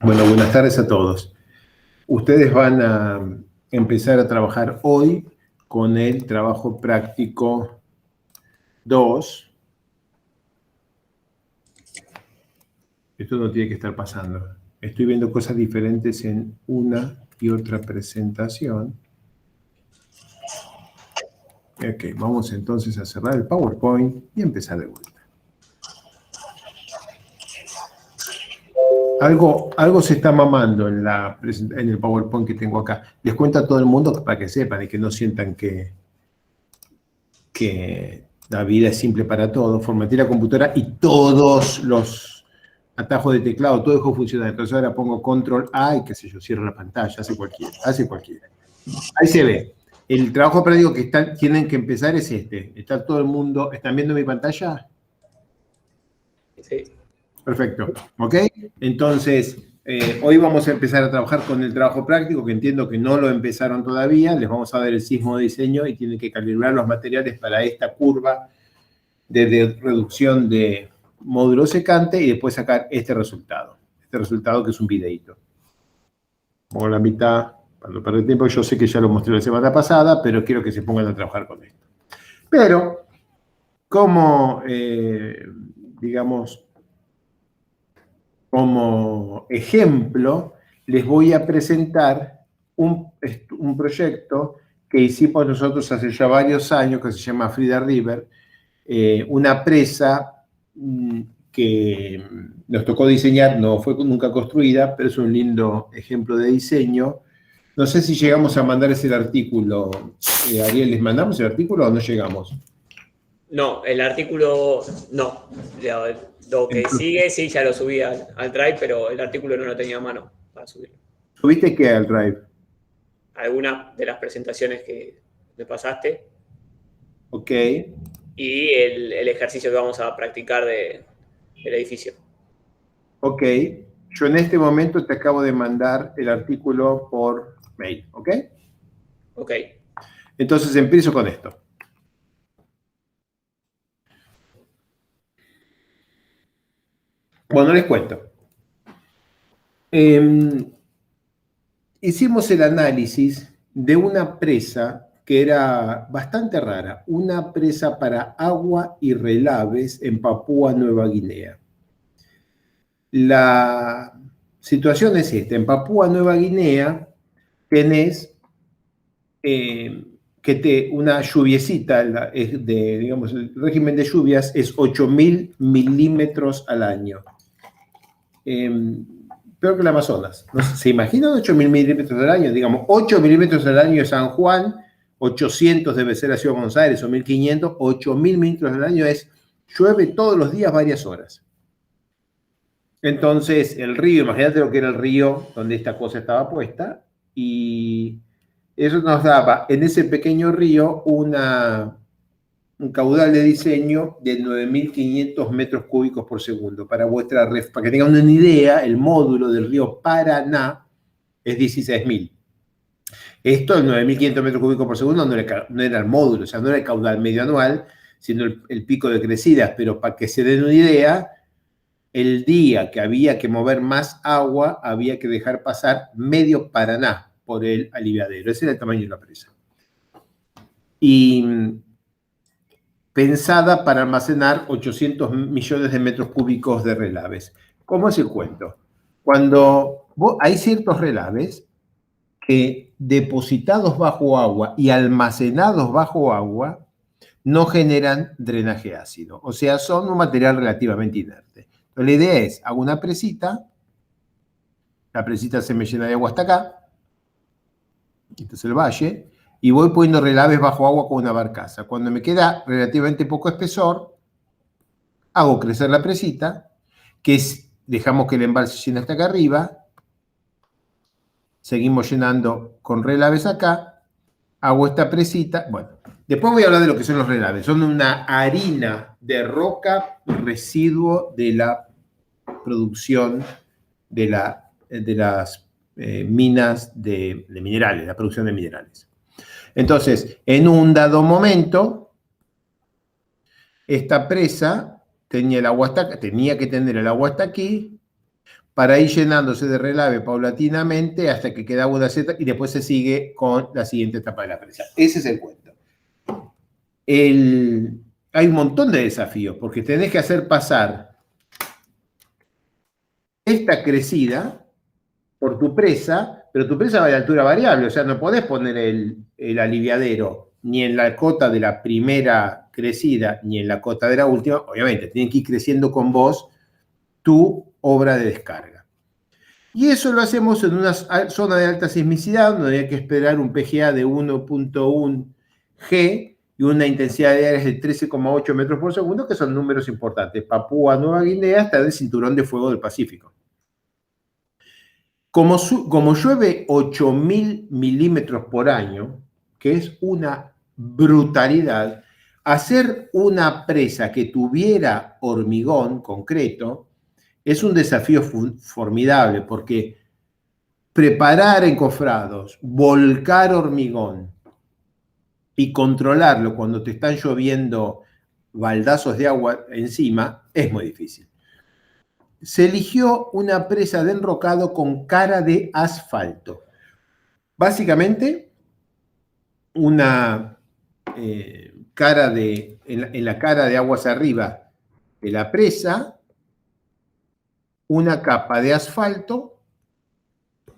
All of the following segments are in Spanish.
Bueno, buenas tardes a todos. Ustedes van a empezar a trabajar hoy con el trabajo práctico 2. Esto no tiene que estar pasando. Estoy viendo cosas diferentes en una y otra presentación. Ok, vamos entonces a cerrar el PowerPoint y empezar de vuelta. Algo se está mamando en el PowerPoint que tengo acá. Les cuento a todo el mundo para que sepan y que no sientan que la vida es simple para todos. Formateé la computadora y todos los atajos de teclado, todo dejó funcionar. Entonces ahora pongo Control A y qué sé yo, cierro la pantalla, hace cualquiera. Ahí se ve. El trabajo práctico que tienen que empezar es este. Está todo el mundo, ¿están viendo mi pantalla? Sí. Perfecto. ¿Ok? Entonces, hoy vamos a empezar a trabajar con el trabajo práctico, que entiendo que no lo empezaron todavía. Les vamos a dar el sismo de diseño y tienen que calibrar los materiales para esta curva de reducción de módulo secante y después sacar este resultado. Este resultado que es un videíto. Pongo la mitad para no perder tiempo. Yo sé que ya lo mostré la semana pasada, pero quiero que se pongan a trabajar con esto. Pero, como, digamos, como ejemplo, les voy a presentar un proyecto que hicimos nosotros hace ya varios años, que se llama Frida River, una presa que nos tocó diseñar, no fue nunca construida, pero es un lindo ejemplo de diseño. No sé si llegamos a mandar ese artículo. Ariel, ¿les mandamos el artículo o no llegamos? No, el artículo no. Lo que sigue, sí, ya lo subí al Drive, pero el artículo no lo tenía a mano para subirlo. ¿Subiste qué al Drive? Algunas de las presentaciones que me pasaste. Ok. Y el ejercicio que vamos a practicar del edificio. Ok. Yo en este momento te acabo de mandar el artículo por mail, ¿ok? Ok. Entonces empiezo con esto. Bueno, les cuento. Hicimos el análisis de una presa que era bastante rara, una presa para agua y relaves en Papúa Nueva Guinea. La situación es esta: en Papúa Nueva Guinea tenés una lluviecita, digamos, el régimen de lluvias es 8.000 milímetros al año. Peor que el Amazonas. ¿No? ¿Se imaginan 8.000 milímetros al año? Digamos, 8 milímetros al año es San Juan, 800 debe ser la Ciudad de Buenos Aires, o 1.500, 8.000 milímetros al año llueve todos los días varias horas. Entonces, el río, imagínate lo que era el río donde esta cosa estaba puesta, y eso nos daba en ese pequeño río un caudal de diseño de 9.500 metros cúbicos por segundo. Para que tengan una idea, el módulo del río Paraná es 16.000. Esto, el 9.500 metros cúbicos por segundo, no era el módulo, o sea, no era el caudal medio anual, sino el pico de crecidas. Pero para que se den una idea, el día que había que mover más agua, había que dejar pasar medio Paraná por el aliviadero. Ese era el tamaño de la presa. Y pensada para almacenar 800 millones de metros cúbicos de relaves. ¿Cómo es el cuento? Cuando hay ciertos relaves que depositados bajo agua y almacenados bajo agua no generan drenaje ácido, o sea, son un material relativamente inerte. Entonces, la idea es, hago una presita, la presita se me llena de agua hasta acá, este es el valle, y voy poniendo relaves bajo agua con una barcaza. Cuando me queda relativamente poco espesor, hago crecer la presita, dejamos que el embalse llene hasta acá arriba, seguimos llenando con relaves acá, hago esta presita, bueno, después voy a hablar de lo que son los relaves, son una harina de roca residuo de la producción de las minas de minerales, la producción de minerales. Entonces, en un dado momento, esta presa tenía que tener el agua hasta aquí. para ir llenándose de relave paulatinamente hasta que quedaba una Z y después se sigue con la siguiente etapa de la presa. Ese es el cuento. Hay un montón de desafíos, porque tenés que hacer pasar esta crecida por tu presa, pero tu presa va de altura variable, o sea, no podés poner el aliviadero ni en la cota de la primera crecida, ni en la cota de la última. Obviamente, tienen que ir creciendo con vos tu obra de descarga. Y eso lo hacemos en una zona de alta sismicidad, donde hay que esperar un PGA de 1.1 G y una intensidad de aire de 13,8 metros por segundo, que son números importantes. Papúa Nueva Guinea está en el cinturón de fuego del Pacífico. Como llueve 8.000 milímetros por año, que es una brutalidad, hacer una presa que tuviera hormigón concreto es un desafío formidable, porque preparar encofrados, volcar hormigón y controlarlo cuando te están lloviendo baldazos de agua encima es muy difícil. Se eligió una presa de enrocado con cara de asfalto. Básicamente, una cara en la cara de aguas arriba de la presa, una capa de asfalto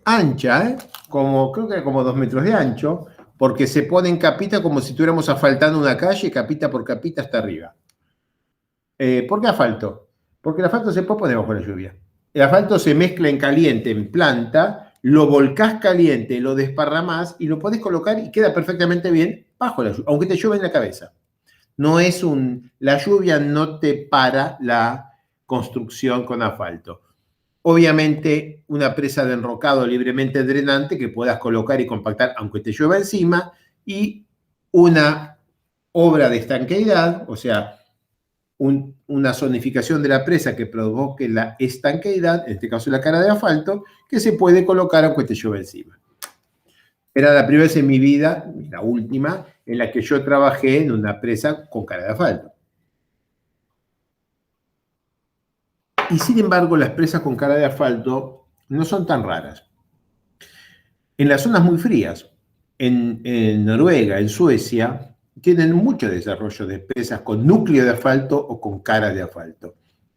ancha, creo que era como 2 metros de ancho, porque se pone en capita como si estuviéramos asfaltando una calle, capita por capita hasta arriba. ¿Por qué asfalto? Porque el asfalto se puede poner bajo la lluvia. El asfalto se mezcla en caliente, en planta, lo volcás caliente, lo desparramás y lo podés colocar y queda perfectamente bien bajo la lluvia, aunque te llueva en la cabeza. La lluvia no te para la construcción con asfalto. Obviamente, una presa de enrocado libremente drenante que puedas colocar y compactar aunque te llueva encima, y una obra de estanqueidad, o sea, una zonificación de la presa que provoque la estanqueidad, en este caso la cara de asfalto, que se puede colocar aunque te llueva encima. Era la primera vez en mi vida, la última, en la que yo trabajé en una presa con cara de asfalto. Y sin embargo, las presas con cara de asfalto no son tan raras. En las zonas muy frías, en Noruega, en Suecia, tienen mucho desarrollo de presas con núcleo de asfalto o con cara de asfalto,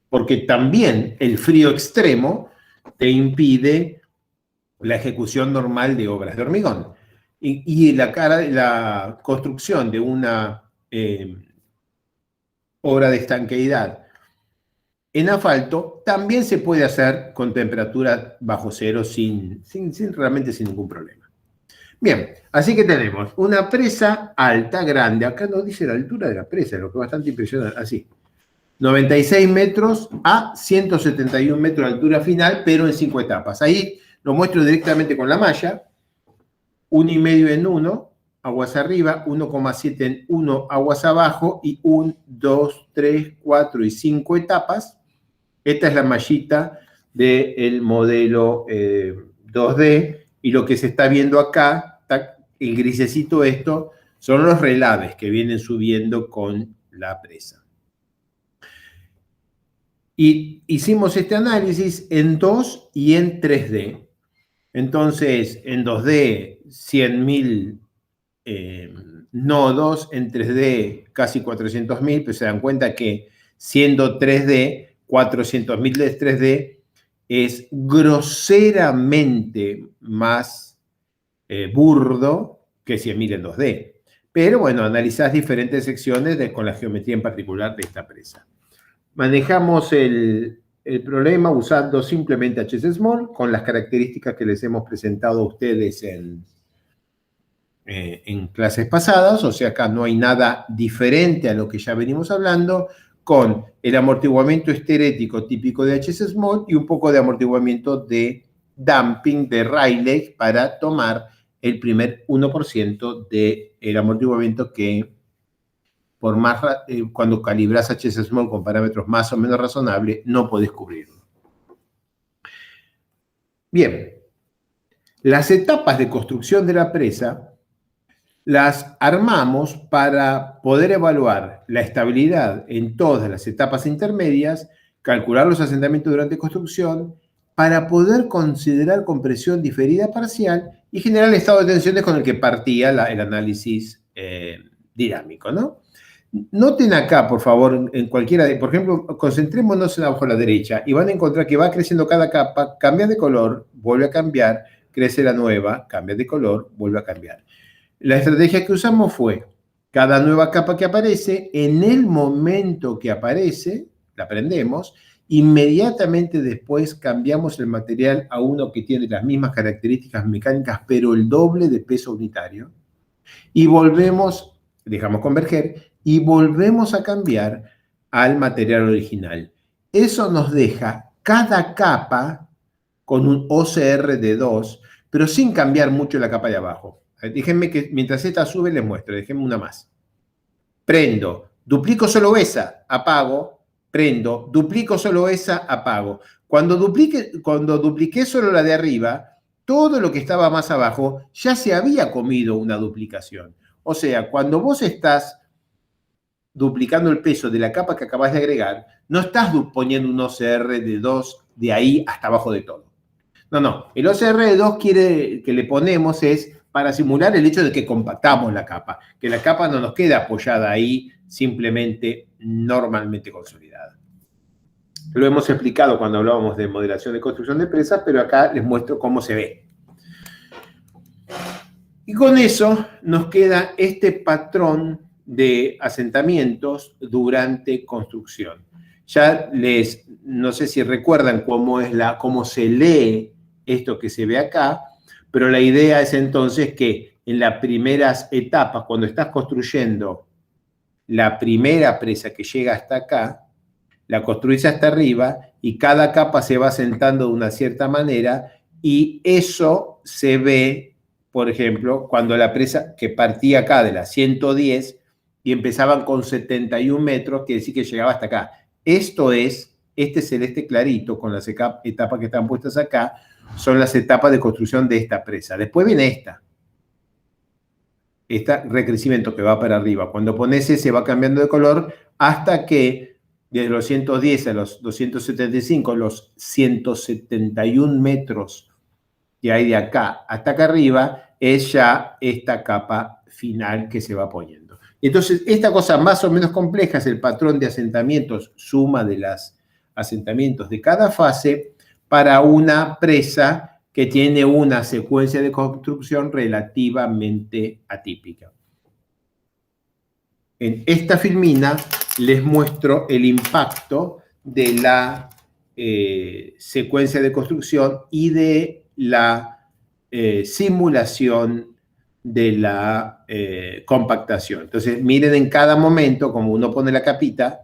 porque también el frío extremo te impide la ejecución normal de obras de hormigón. Y la construcción de una obra de estanqueidad en asfalto también se puede hacer con temperatura bajo cero realmente sin ningún problema. Bien, así que tenemos una presa alta, grande. Acá no dice la altura de la presa, lo que es bastante impresionante. Así, 96 metros a 171 metros de altura final, pero en 5 etapas. Ahí lo muestro directamente con la malla. 1,5 en 1, aguas arriba, 1,7 en 1, aguas abajo, y 1, 2, 3, 4 y 5 etapas. Esta es la mallita del modelo 2D, y lo que se está viendo acá, el grisecito esto, son los relaves que vienen subiendo con la presa. Y hicimos este análisis en 2 y en 3D. Entonces, en 2D, 100.000 nodos, en 3D, casi 400.000, pero se dan cuenta que siendo 3D, 400.000 de 3D es groseramente más burdo que 100.000 en 2D. Pero bueno, analizás diferentes secciones con la geometría en particular de esta presa. Manejamos el problema usando simplemente HS-Small con las características que les hemos presentado a ustedes en clases pasadas. O sea, acá no hay nada diferente a lo que ya venimos hablando, con el amortiguamiento esterético típico de HS-Small y un poco de amortiguamiento de damping de Rayleigh para tomar el primer 1% del amortiguamiento que cuando calibras HS-Small con parámetros más o menos razonables, no podés cubrirlo. Bien, las etapas de construcción de la presa las armamos para poder evaluar la estabilidad en todas las etapas intermedias, calcular los asentamientos durante construcción para poder considerar compresión diferida parcial y generar el estado de tensiones con el que partía el análisis dinámico, ¿no? Noten acá, por favor, en cualquiera de, por ejemplo, concentrémonos en abajo a la derecha y van a encontrar que va creciendo cada capa, cambia de color, vuelve a cambiar, crece la nueva, cambia de color, vuelve a cambiar. La estrategia que usamos fue, cada nueva capa que aparece, en el momento que aparece, la prendemos, inmediatamente después cambiamos el material a uno que tiene las mismas características mecánicas, pero el doble de peso unitario, y volvemos, dejamos converger, y volvemos a cambiar al material original. Eso nos deja cada capa con un OCR de 2, pero sin cambiar mucho la capa de abajo. Déjenme que mientras esta sube les muestro, déjenme una más. Prendo, duplico solo esa, apago, prendo, duplico solo esa, apago. Cuando dupliqué solo la de arriba, todo lo que estaba más abajo ya se había comido una duplicación. O sea, cuando vos estás duplicando el peso de la capa que acabas de agregar, no estás poniendo un OCR de 2 de ahí hasta abajo de todo. No. El OCR de 2 que le ponemos es para simular el hecho de que compactamos la capa, que la capa no nos queda apoyada ahí, simplemente normalmente consolidada. Lo hemos explicado cuando hablábamos de modelación de construcción de presas, pero acá les muestro cómo se ve. Y con eso nos queda este patrón de asentamientos durante construcción. Ya no sé si recuerdan cómo se lee esto que se ve acá, pero la idea es entonces que en las primeras etapas, cuando estás construyendo la primera presa que llega hasta acá, la construís hasta arriba y cada capa se va asentando de una cierta manera y eso se ve, por ejemplo, cuando la presa que partía acá de la 110 y empezaban con 71 metros, quiere decir que llegaba hasta acá. Este celeste clarito con las etapas que están puestas acá, son las etapas de construcción de esta presa. Después viene este recrecimiento que va para arriba. Cuando pones ese va cambiando de color hasta que desde los 110 a los 275, los 171 metros que hay de acá hasta acá arriba, es ya esta capa final que se va poniendo. Entonces, esta cosa más o menos compleja es el patrón de asentamientos, suma de los asentamientos de cada fase para una presa que tiene una secuencia de construcción relativamente atípica. En esta filmina les muestro el impacto de la secuencia de construcción y de la simulación de la compactación. Entonces, miren en cada momento, como uno pone la capita,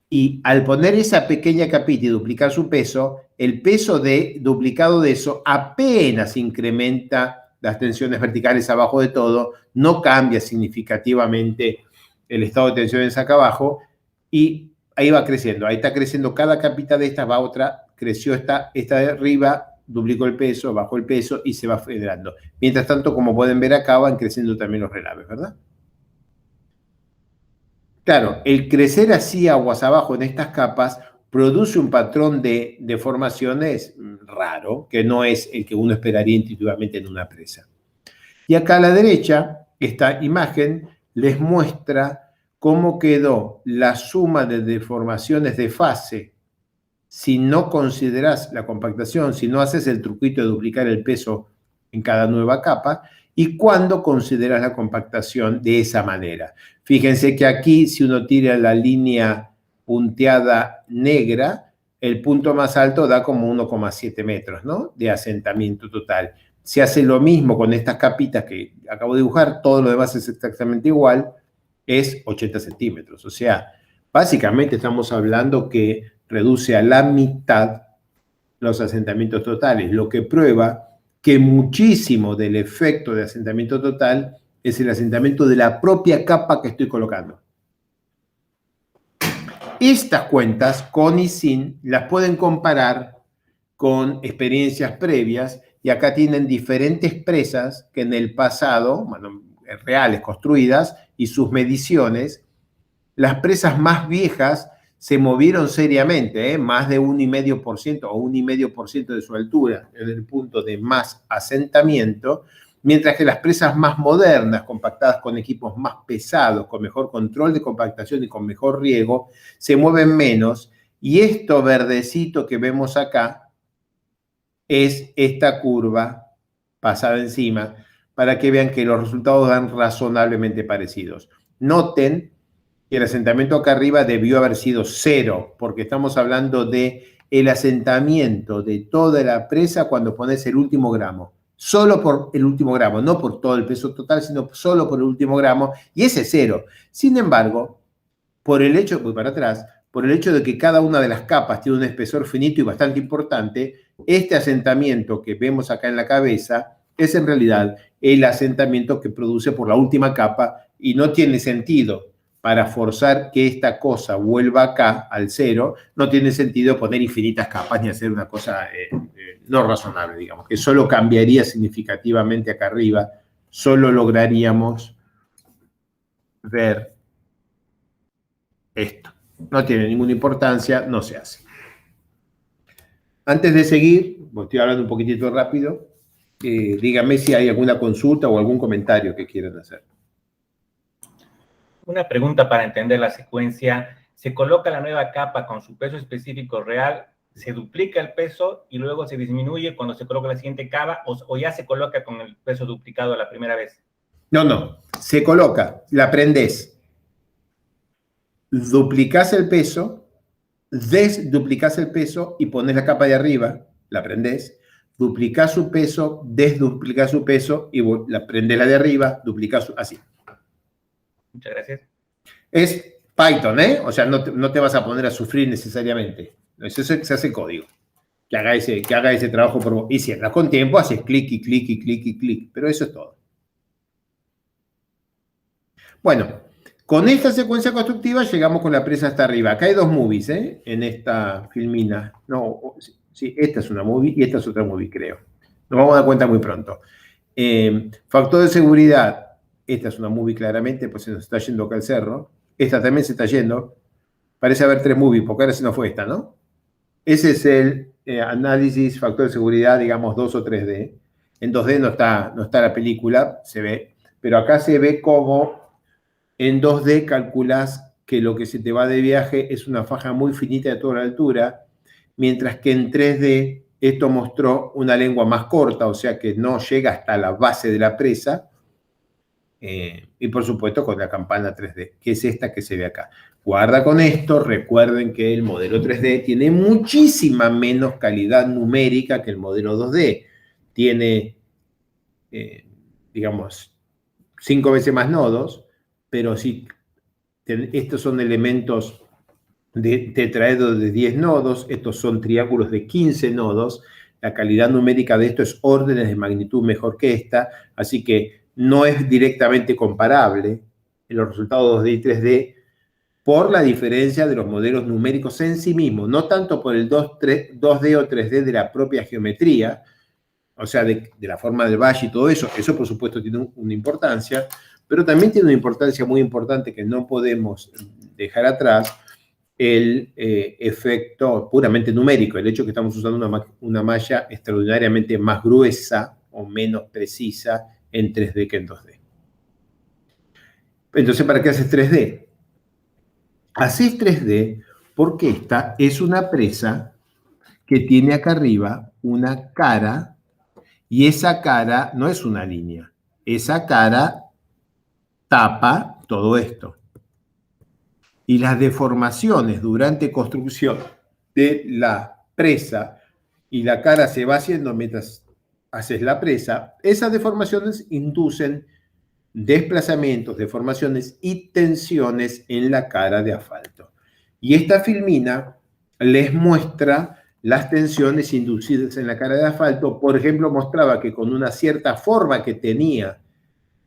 y al poner esa pequeña capita y duplicar su peso, el peso duplicado de eso apenas incrementa las tensiones verticales abajo de todo, no cambia significativamente el estado de tensiones acá abajo, y ahí va creciendo. Ahí está creciendo cada capita de estas, va otra, creció esta de arriba, duplicó el peso, bajó el peso y se va federando. Mientras tanto, como pueden ver acá, van creciendo también los relaves, ¿verdad? Claro, el crecer así aguas abajo en estas capas produce un patrón de deformaciones raro, que no es el que uno esperaría intuitivamente en una presa. Y acá a la derecha, esta imagen les muestra cómo quedó la suma de deformaciones de fase si no consideras la compactación, si no haces el truquito de duplicar el peso en cada nueva capa, y cuando consideras la compactación de esa manera. Fíjense que aquí, si uno tira la línea punteada negra, el punto más alto da como 1,7 metros, ¿no?, de asentamiento total. Se hace lo mismo con estas capitas que acabo de dibujar, todo lo demás es exactamente igual, es 80 centímetros. O sea, básicamente estamos hablando que reduce a la mitad los asentamientos totales, lo que prueba que muchísimo del efecto de asentamiento total es el asentamiento de la propia capa que estoy colocando. Estas cuentas, con y sin, las pueden comparar con experiencias previas, y acá tienen diferentes presas que en el pasado, bueno, reales, construidas, y sus mediciones. Las presas más viejas se movieron seriamente, más de 1,5% o 1,5% de su altura en el punto de más asentamiento, mientras que las presas más modernas, compactadas con equipos más pesados, con mejor control de compactación y con mejor riego, se mueven menos. Y esto verdecito que vemos acá es esta curva pasada encima, para que vean que los resultados dan razonablemente parecidos. Noten que el asentamiento acá arriba debió haber sido 0, porque estamos hablando de el asentamiento de toda la presa cuando pones el último gramo. Solo por el último gramo, no por todo el peso total, sino solo por el último gramo, y ese es 0. Sin embargo, por el hecho, voy para atrás, por el hecho de que cada una de las capas tiene un espesor finito y bastante importante, este asentamiento que vemos acá en la cabeza es en realidad el asentamiento que produce por la última capa, y no tiene sentido para forzar que esta cosa vuelva acá al 0, no tiene sentido poner infinitas capas ni hacer una cosa no razonable, digamos, que solo cambiaría significativamente acá arriba, solo lograríamos ver esto. No tiene ninguna importancia, no se hace. Antes de seguir, estoy hablando un poquitito rápido, díganme si hay alguna consulta o algún comentario que quieran hacer. Una pregunta para entender la secuencia. Se coloca la nueva capa con su peso específico real, se duplica el peso y luego se disminuye cuando se coloca la siguiente capa, o ya se coloca con el peso duplicado la primera vez. No, se coloca, la prendés, duplicás el peso, desduplicás el peso y pones la capa de arriba, la prendés, duplicás su peso, desduplicás su peso y la prendés la de arriba, duplicás así. Muchas gracias. Es Python, ¿eh? O sea, no te vas a poner a sufrir necesariamente. Eso se hace código. Que haga ese trabajo por vos. Y si andas con tiempo, haces clic y clic y clic y clic. Pero eso es todo. Bueno, con esta secuencia constructiva llegamos con la presa hasta arriba. Acá hay 2 movies, ¿eh? En esta filmina. No, sí, esta es una movie y esta es otra movie, creo. Nos vamos a dar cuenta muy pronto. Factor de seguridad. Esta es una movie claramente, pues se nos está yendo acá el cerro. Esta también se está yendo. Parece haber 3 movies, porque ahora sí no fue esta, ¿no? Ese es el análisis, factor de seguridad, digamos 2 o 3D. En 2D no está la película, se ve. Pero acá se ve como en 2D calculás que lo que se te va de viaje es una faja muy finita de toda la altura, mientras que en 3D esto mostró una lengua más corta, o sea que no llega hasta la base de la presa. Y por supuesto con la campana 3D, que es esta que se ve acá. Guarda con esto, recuerden que el modelo 3D tiene muchísima menos calidad numérica que el modelo 2D. Tiene, digamos, 5 veces más nodos, pero sí, estos son elementos de tetraedros de 10 nodos, estos son triángulos de 15 nodos. La calidad numérica de esto es órdenes de magnitud mejor que esta, así que no es directamente comparable en los resultados 2D y 3D por la diferencia de los modelos numéricos en sí mismos, no tanto por el 2D o 3D de la propia geometría, o sea, de la forma del valle y todo eso. Eso, por supuesto, tiene una importancia, pero también tiene una importancia muy importante que no podemos dejar atrás, el efecto puramente numérico, el hecho que estamos usando una malla extraordinariamente más gruesa o menos precisa en 3D que en 2D. Entonces, ¿para qué haces 3D? Haces 3D porque esta es una presa que tiene acá arriba una cara, y esa cara no es una línea. Esa cara tapa todo esto. Y las deformaciones durante construcción de la presa, y la cara se va haciendo mientras haces la presa, esas deformaciones inducen desplazamientos, deformaciones y tensiones en la cara de asfalto. Y esta filmina les muestra las tensiones inducidas en la cara de asfalto. Por ejemplo, mostraba que con una cierta forma que tenía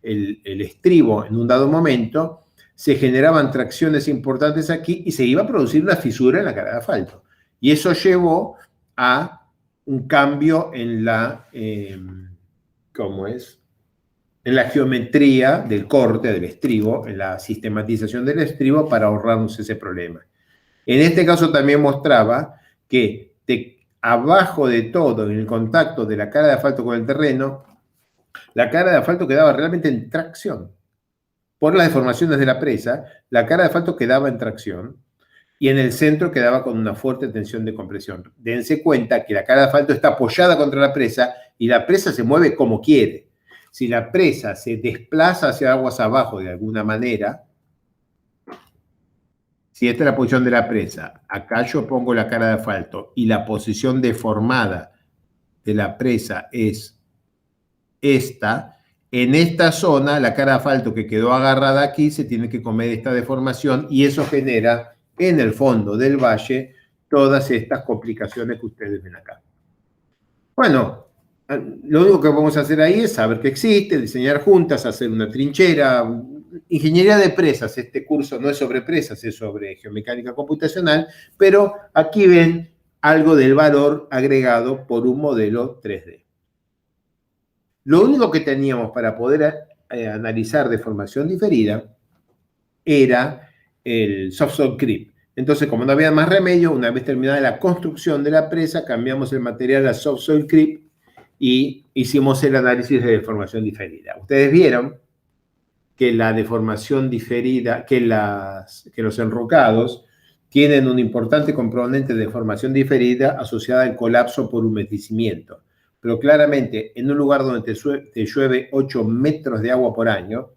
el estribo en un dado momento, se generaban tracciones importantes aquí y se iba a producir una fisura en la cara de asfalto. Y eso llevó a un cambio en la, ¿cómo es? En la geometría del corte del estribo, en la sistematización del estribo para ahorrarnos ese problema. En este caso también mostraba que abajo de todo, en el contacto de la cara de asfalto con el terreno, la cara de asfalto quedaba realmente en tracción. Por las deformaciones de la presa, la cara de asfalto quedaba en tracción y en el centro quedaba con una fuerte tensión de compresión. Dense cuenta que la cara de asfalto está apoyada contra la presa y la presa se mueve como quiere. Si la presa se desplaza hacia aguas abajo de alguna manera, si esta es la posición de la presa, acá yo pongo la cara de asfalto y la posición deformada de la presa es esta, en esta zona la cara de asfalto que quedó agarrada aquí se tiene que comer esta deformación y eso genera en el fondo del valle todas estas complicaciones que ustedes ven acá. Bueno, lo único que vamos a hacer ahí es saber que existe, diseñar juntas, hacer una trinchera. Ingeniería de presas, este curso no es sobre presas, es sobre geomecánica computacional, pero aquí ven algo del valor agregado por un modelo 3D. Lo único que teníamos para poder analizar deformación diferida era el soft soil creep. Entonces, como no había más remedio, una vez terminada la construcción de la presa, cambiamos el material a soft soil creep y hicimos el análisis de deformación diferida. Ustedes vieron que la deformación diferida, que los enrocados tienen un importante componente de deformación diferida asociada al colapso por humedecimiento. Pero claramente, en un lugar donde te llueve 8 metros de agua por año,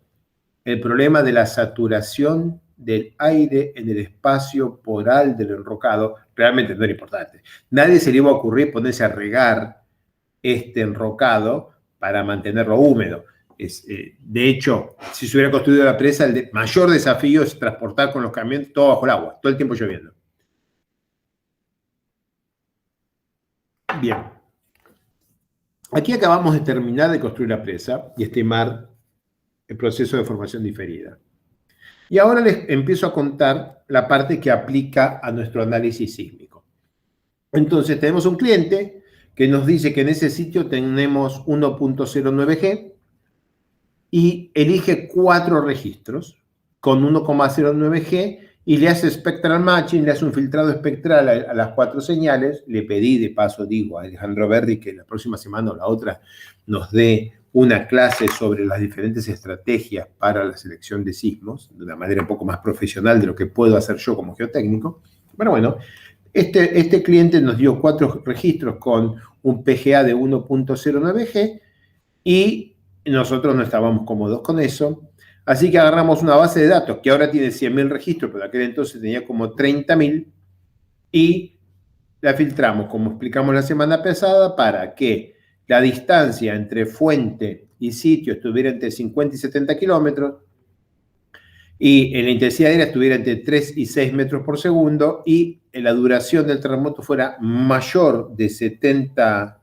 el problema de la saturación del aire en el espacio poral del enrocado realmente no era importante. Nadie se le iba a ocurrir ponerse a regar este enrocado para mantenerlo húmedo. De hecho, si se hubiera construido la presa, el mayor desafío es transportar con los camiones todo bajo el agua, todo el tiempo lloviendo. Bien. Aquí acabamos de terminar de construir la presa y estimar el proceso de formación diferida. Y ahora les empiezo a contar la parte que aplica a nuestro análisis sísmico. Entonces, tenemos un cliente que nos dice que en ese sitio tenemos 1.09 G y elige 4 registros con 1.09 G y le hace spectral matching, le hace un filtrado espectral a las 4 señales. Le pedí, de paso digo, a Alejandro Berri que la próxima semana o la otra nos dé una clase sobre las diferentes estrategias para la selección de sismos, de una manera un poco más profesional de lo que puedo hacer yo como geotécnico. Pero bueno, este cliente nos dio 4 registros con un PGA de 1.09 G y nosotros no estábamos cómodos con eso. Así que agarramos una base de datos que ahora tiene 100.000 registros, pero aquel entonces tenía como 30.000 y la filtramos, como explicamos la semana pasada, para que la distancia entre fuente y sitio estuviera entre 50 y 70 kilómetros y la intensidad aérea estuviera entre 3 y 6 metros por segundo y la duración del terremoto fuera mayor de 70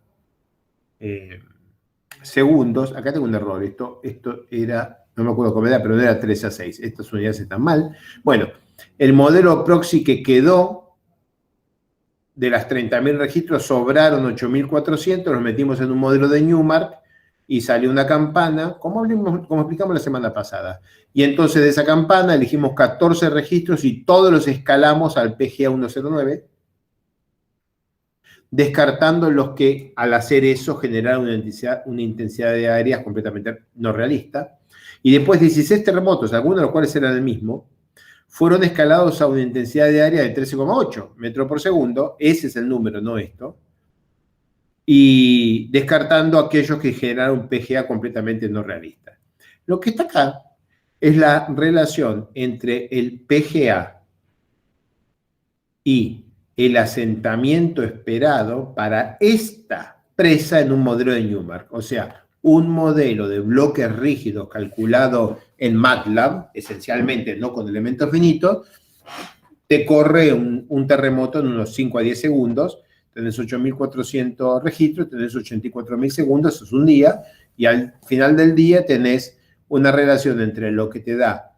segundos. Acá tengo un error, esto era, no me acuerdo cómo era, pero no era 3 a 6. Estas unidades están mal. Bueno, el modelo proxy que quedó, de las 30.000 registros, sobraron 8.400, los metimos en un modelo de Newmark y salió una campana, como explicamos la semana pasada. Y entonces de esa campana elegimos 14 registros y todos los escalamos al PGA 109, descartando los que al hacer eso generaron una intensidad de áreas completamente no realista. Y después 16 terremotos, algunos de los cuales eran el mismo, fueron escalados a una intensidad de área de 13,8 metros por segundo, ese es el número, no esto, y descartando aquellos que generaron un PGA completamente no realista. Lo que está acá es la relación entre el PGA y el asentamiento esperado para esta presa en un modelo de Newmark, o sea, un modelo de bloques rígidos calculado en MATLAB, esencialmente no con elementos finitos, te corre un terremoto en unos 5 a 10 segundos, tenés 8.400 registros, tenés 84.000 segundos, eso es un día, y al final del día tenés una relación entre lo que te da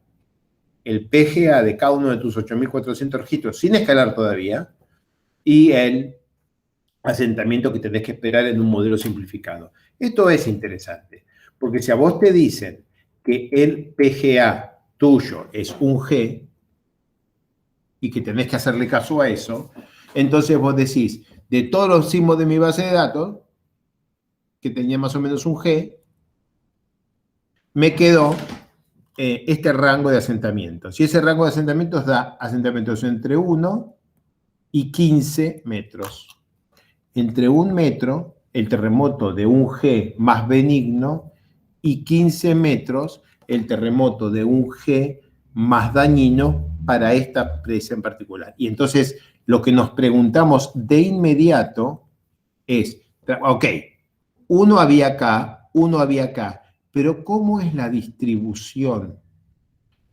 el PGA de cada uno de tus 8.400 registros, sin escalar todavía, y el asentamiento que tenés que esperar en un modelo simplificado. Esto es interesante, porque si a vos te dicen que el PGA tuyo es un G, y que tenés que hacerle caso a eso, entonces vos decís, de todos los sismos de mi base de datos, que tenía más o menos un G, me quedó este rango de asentamientos. Y ese rango de asentamientos da asentamientos entre 1 y 15 metros. Entre 1 metro, el terremoto de un G más benigno, y 15 metros, el terremoto de un G más dañino para esta presa en particular. Y entonces, lo que nos preguntamos de inmediato es, ok, uno había acá, pero ¿cómo es la distribución?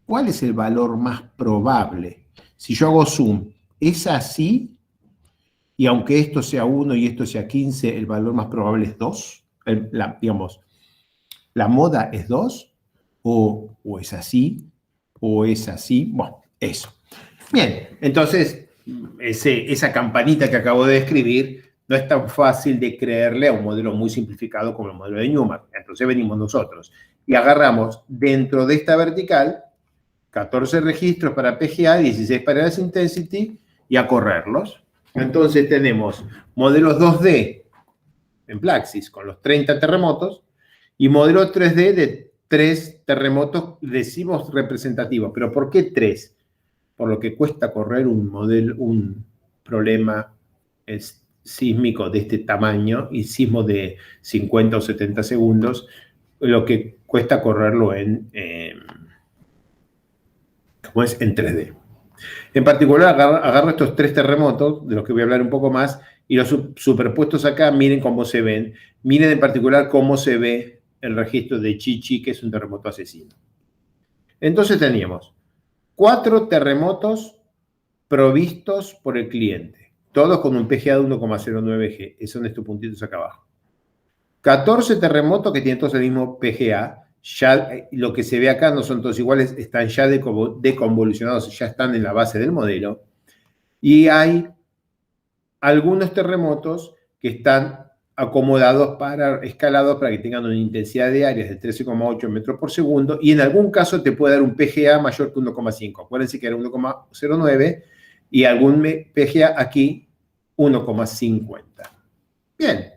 ¿Cuál es el valor más probable? Si yo hago zoom, ¿es así? Y aunque esto sea 1 y esto sea 15, el valor más probable es 2. Digamos, ¿la moda es 2? ¿O es así? ¿O es así? Bueno, eso. Bien, entonces, esa campanita que acabo de describir no es tan fácil de creerle a un modelo muy simplificado como el modelo de Newman. Entonces venimos nosotros y agarramos dentro de esta vertical 14 registros para PGA, 16 para Gas Intensity y a correrlos. Entonces tenemos modelos 2D en Plaxis con los 30 terremotos y modelos 3D de 3 terremotos, decimos representativos. ¿Pero por qué 3? Por lo que cuesta correr un problema sísmico de este tamaño y sismo de 50 o 70 segundos, lo que cuesta correrlo en 3D. En particular, agarro estos 3 terremotos, de los que voy a hablar un poco más, y los superpuestos acá, miren cómo se ven. Miren en particular cómo se ve el registro de Chichi, que es un terremoto asesino. Entonces teníamos 4 terremotos provistos por el cliente, todos con un PGA de 1,09G, esos son estos puntitos acá abajo. 14 terremotos que tienen todos el mismo PGA, ya lo que se ve acá no son todos iguales, están ya deconvolucionados, ya están en la base del modelo. Y hay algunos terremotos que están acomodados escalados para que tengan una intensidad de áreas de 13,8 metros por segundo, y en algún caso te puede dar un PGA mayor que 1,5. Acuérdense que era 1,09 y algún PGA aquí 1,50. Bien.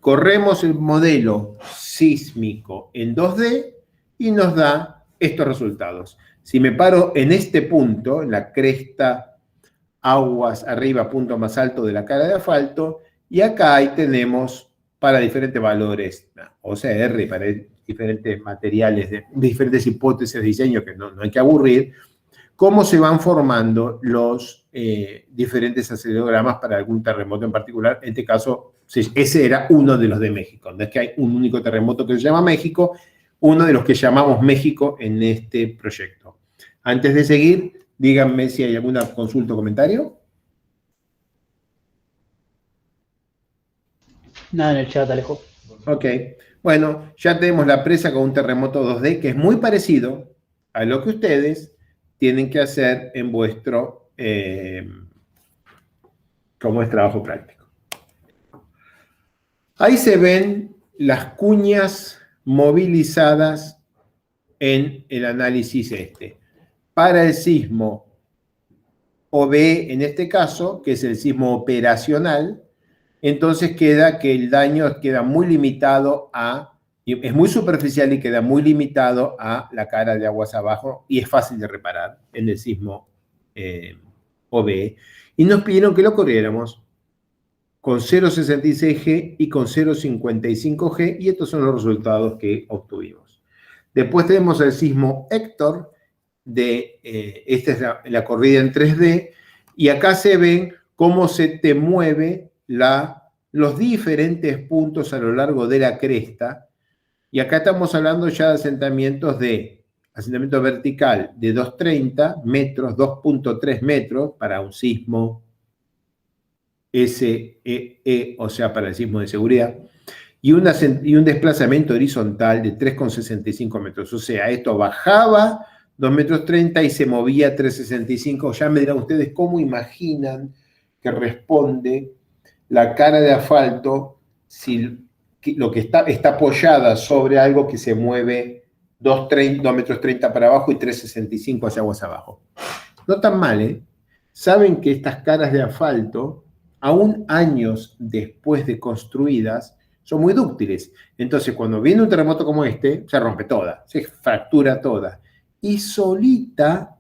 Corremos el modelo sísmico en 2D y nos da estos resultados. Si me paro en este punto, en la cresta, aguas arriba, punto más alto de la cara de asfalto, y acá ahí tenemos para diferentes valores, OCR, para diferentes materiales, de diferentes hipótesis de diseño que no hay que aburrir, cómo se van formando los diferentes acelerogramas para algún terremoto en particular. En este caso, ese era uno de los de México. No es que hay un único terremoto que se llama México, uno de los que llamamos México en este proyecto. Antes de seguir, díganme si hay alguna consulta o comentario. Nada en el chat, Alejo. Ok. Bueno, ya tenemos la presa con un terremoto 2D que es muy parecido a lo que ustedes tienen que hacer en vuestro como es trabajo práctico. Ahí se ven las cuñas movilizadas en el análisis este. Para el sismo OB, en este caso, que es el sismo operacional, entonces queda que el daño queda muy limitado es muy superficial y queda muy limitado a la cara de aguas abajo y es fácil de reparar en el sismo OB. Y nos pidieron que lo corriéramos con 0,66G y con 0,55G, y estos son los resultados que obtuvimos. Después tenemos el sismo Héctor, esta es la corrida en 3D, y acá se ven cómo se te mueve los diferentes puntos a lo largo de la cresta, y acá estamos hablando ya de asentamiento vertical de 2,30 metros, 2,3 metros para un sismo SEE, o sea, para el sismo de seguridad, y un desplazamiento horizontal de 3,65 metros. O sea, esto bajaba 2,30 metros y se movía 3,65. Ya me dirán ustedes cómo imaginan que responde la cara de asfalto si lo que está apoyada sobre algo que se mueve 2,30 metros para abajo y 3,65 hacia aguas abajo. No tan mal, ¿eh? saben que estas caras de asfalto, aún años después de construidas, son muy dúctiles. Entonces, cuando viene un terremoto como este, se rompe toda, se fractura toda. Y solita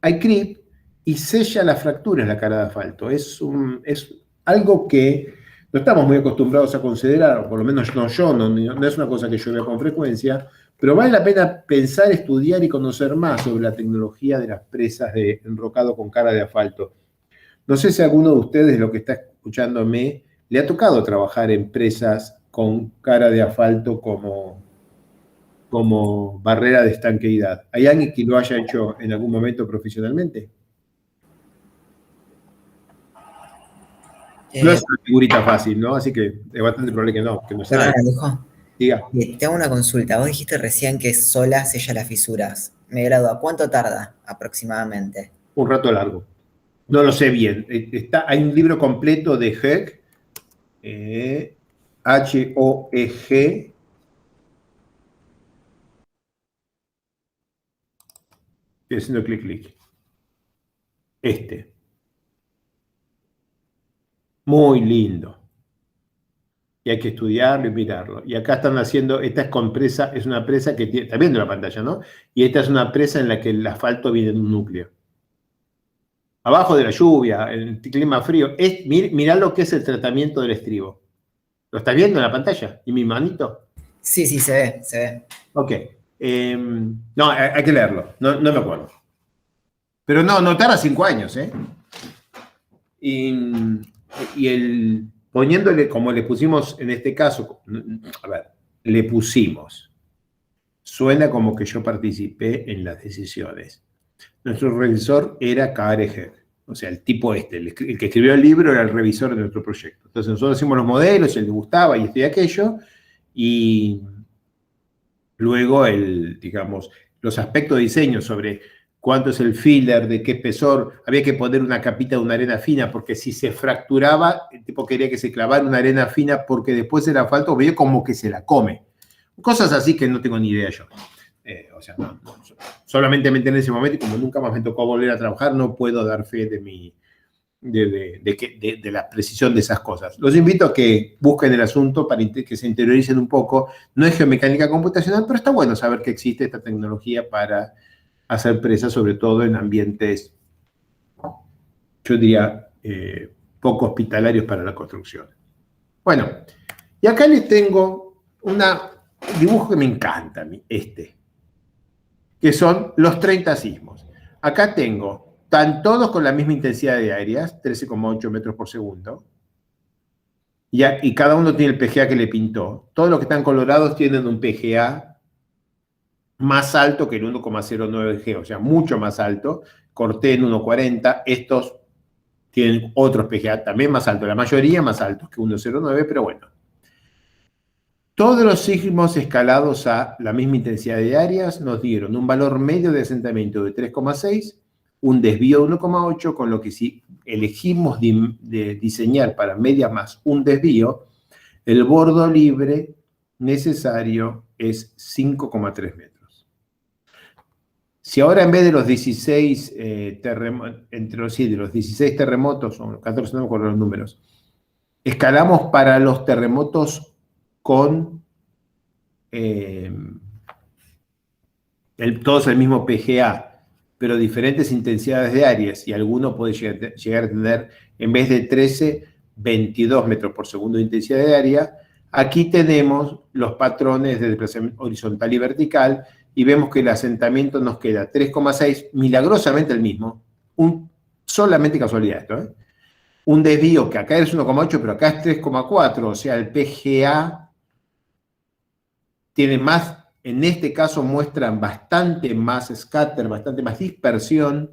hay creep y sella la fractura en la cara de asfalto. Es algo que no estamos muy acostumbrados a considerar, o por lo menos no yo, no es una cosa que yo veo con frecuencia, pero vale la pena pensar, estudiar y conocer más sobre la tecnología de las presas de enrocado con cara de asfalto. No sé si alguno de ustedes, lo que está escuchándome, le ha tocado trabajar en presas con cara de asfalto como barrera de estanqueidad. ¿Hay alguien que lo haya hecho en algún momento profesionalmente? No es una figurita fácil, ¿no? Así que es bastante probable que no sea. Perdón, Alejo. Diga. Te hago una consulta. Vos dijiste recién que sola sella las fisuras. Me gradúa. ¿Cuánto tarda aproximadamente? Un rato largo. No lo sé bien. Hay un libro completo de Hoeg, H-O-E-G. Estoy haciendo clic. Muy lindo. Y hay que estudiarlo y mirarlo. Y acá están haciendo, esta es con presa, es una presa que tiene, está viendo la pantalla, ¿no? Y esta es una presa en la que el asfalto viene de un núcleo. Abajo de la lluvia, en el clima frío. Mirá lo que es el tratamiento del estribo. ¿Lo estás viendo en la pantalla? ¿Y mi manito? Sí, se ve. Ok. No, hay que leerlo. No me acuerdo. Pero no tarda 5 años, ¿eh? Y poniéndole, como le pusimos en este caso, a ver, le pusimos. Suena como que yo participé en las decisiones. Nuestro revisor era Kaare, o sea, el tipo el que escribió el libro era el revisor de nuestro proyecto. Entonces nosotros hicimos los modelos, y él le gustaba y esto y aquello, y luego digamos, los aspectos de diseño sobre cuánto es el filler, de qué espesor, había que poner una capita de una arena fina, porque si se fracturaba, el tipo quería que se clavara una arena fina, porque después el asfalto veía como que se la come. Cosas así que no tengo ni idea yo. O sea, solamente me enteré en ese momento y como nunca más me tocó volver a trabajar, no puedo dar fe de la precisión de esas cosas. Los invito a que busquen el asunto para que se interioricen un poco. No es geomecánica computacional, pero está bueno saber que existe esta tecnología para hacer presas, sobre todo en ambientes, yo diría, poco hospitalarios para la construcción. Bueno, y acá les tengo un dibujo que me encanta, que son los 30 sismos. Acá están todos con la misma intensidad de áreas, 13,8 metros por segundo, y cada uno tiene el PGA que le pintó. Todos los que están colorados tienen un PGA más alto que el 1,09G, o sea, mucho más alto. Corté en 1,40, estos tienen otros PGA también más altos, la mayoría más altos que 1,09, pero bueno. Todos los sismos escalados a la misma intensidad de áreas nos dieron un valor medio de asentamiento de 3,6, un desvío de 1,8, con lo que si elegimos de diseñar para media más un desvío, el bordo libre necesario es 5,3 metros. Si ahora en vez de los 16 terremotos, o 14, no me acuerdo los números, escalamos para los terremotos con todos el mismo PGA, pero diferentes intensidades de áreas, y alguno puede llegar a tener, en vez de 13, 22 metros por segundo de intensidad de área. Aquí tenemos los patrones de desplazamiento horizontal y vertical, y vemos que el asentamiento nos queda 3,6, milagrosamente el mismo, solamente casualidad esto, ¿eh? Un desvío que acá es 1,8, pero acá es 3,4, o sea, el PGA tiene más, en este caso muestran bastante más scatter, bastante más dispersión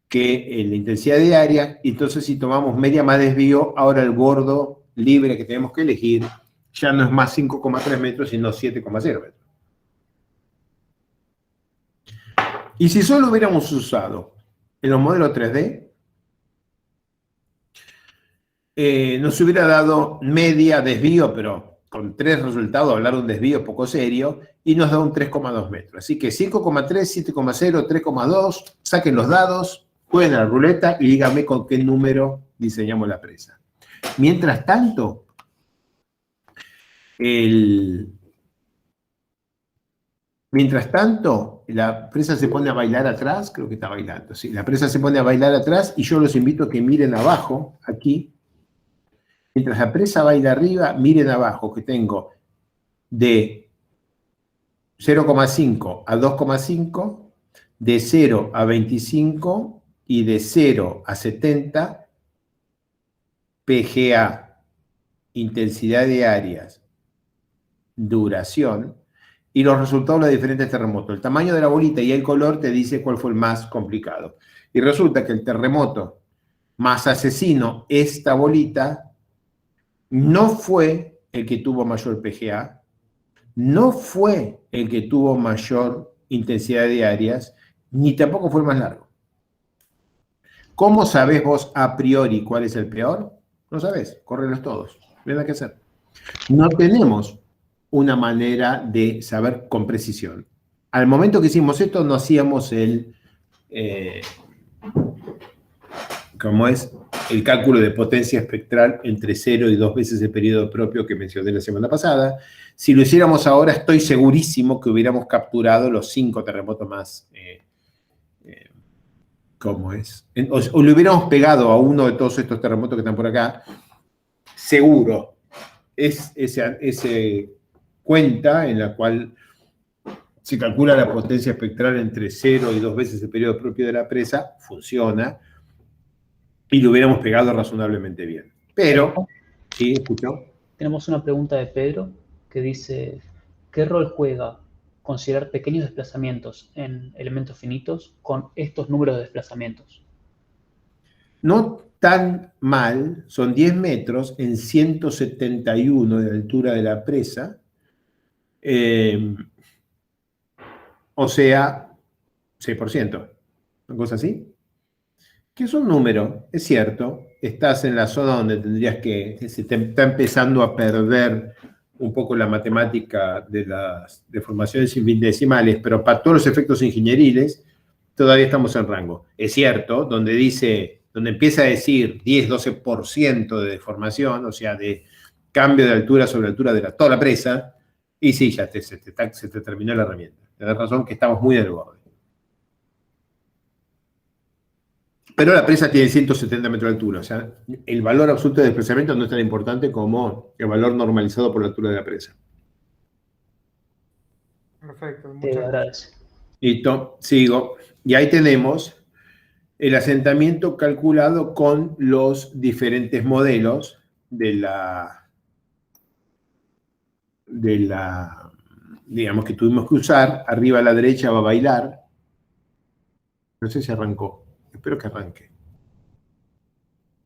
que la intensidad de área. Entonces, si tomamos media más desvío, ahora el bordo libre que tenemos que elegir ya no es más 5,3 metros, sino 7,0 metros. Y si solo hubiéramos usado en los modelos 3D, nos hubiera dado media desvío, pero con 3 resultados, hablar de un desvío poco serio, y nos da un 3,2 metros. Así que 5,3, 7,0, 3,2, saquen los dados, jueguen a la ruleta y díganme con qué número diseñamos la presa. Mientras tanto, la presa se pone a bailar atrás, creo que está bailando, sí, la presa se pone a bailar atrás y yo los invito a que miren abajo, aquí. Mientras la presa baila arriba, miren abajo, que tengo de 0,5 a 2,5, de 0 a 25 y de 0 a 70 PGA, intensidad de áreas, duración, y los resultados de los diferentes terremotos. El tamaño de la bolita y el color te dice cuál fue el más complicado. Y resulta que el terremoto más asesino, esta bolita, no fue el que tuvo mayor PGA, no fue el que tuvo mayor intensidad de áreas, ni tampoco fue el más largo. ¿Cómo sabés vos a priori cuál es el peor? No sabés, córrelos todos, no hay nada que hacer. No tenemos una manera de saber con precisión. Al momento que hicimos esto, no hacíamos el cálculo de potencia espectral entre 0 y 2 veces el periodo propio que mencioné la semana pasada. Si lo hiciéramos ahora, estoy segurísimo que hubiéramos capturado los 5 terremotos más, o le hubiéramos pegado a uno de todos estos terremotos que están por acá, seguro. Ese cuenta en la cual se calcula la potencia espectral entre 0 y 2 veces el periodo propio de la presa, funciona, y lo hubiéramos pegado razonablemente bien. Pero, ¿sí? ¿Escuchó? Tenemos una pregunta de Pedro que dice, ¿qué rol juega considerar pequeños desplazamientos en elementos finitos con estos números de desplazamientos? No tan mal, son 10 metros en 171 de la altura de la presa, o sea, 6%, una cosa así. Que es un número, es cierto, estás en la zona donde tendrías se te está empezando a perder un poco la matemática de las deformaciones infinitesimales, pero para todos los efectos ingenieriles todavía estamos en rango. Es cierto, donde empieza a decir 10-12% de deformación, o sea, de cambio de altura sobre altura de toda la presa, y sí, ya se te terminó la herramienta. Tienes razón que estamos muy del borde. Pero la presa tiene 170 metros de altura, o sea, el valor absoluto de desplazamiento no es tan importante como el valor normalizado por la altura de la presa. Perfecto, Te muchas gracias. agradezco. Listo, sigo. Y ahí tenemos el asentamiento calculado con los diferentes modelos digamos, que tuvimos que usar. Arriba a la derecha va a bailar. No sé si arrancó. Espero que arranque.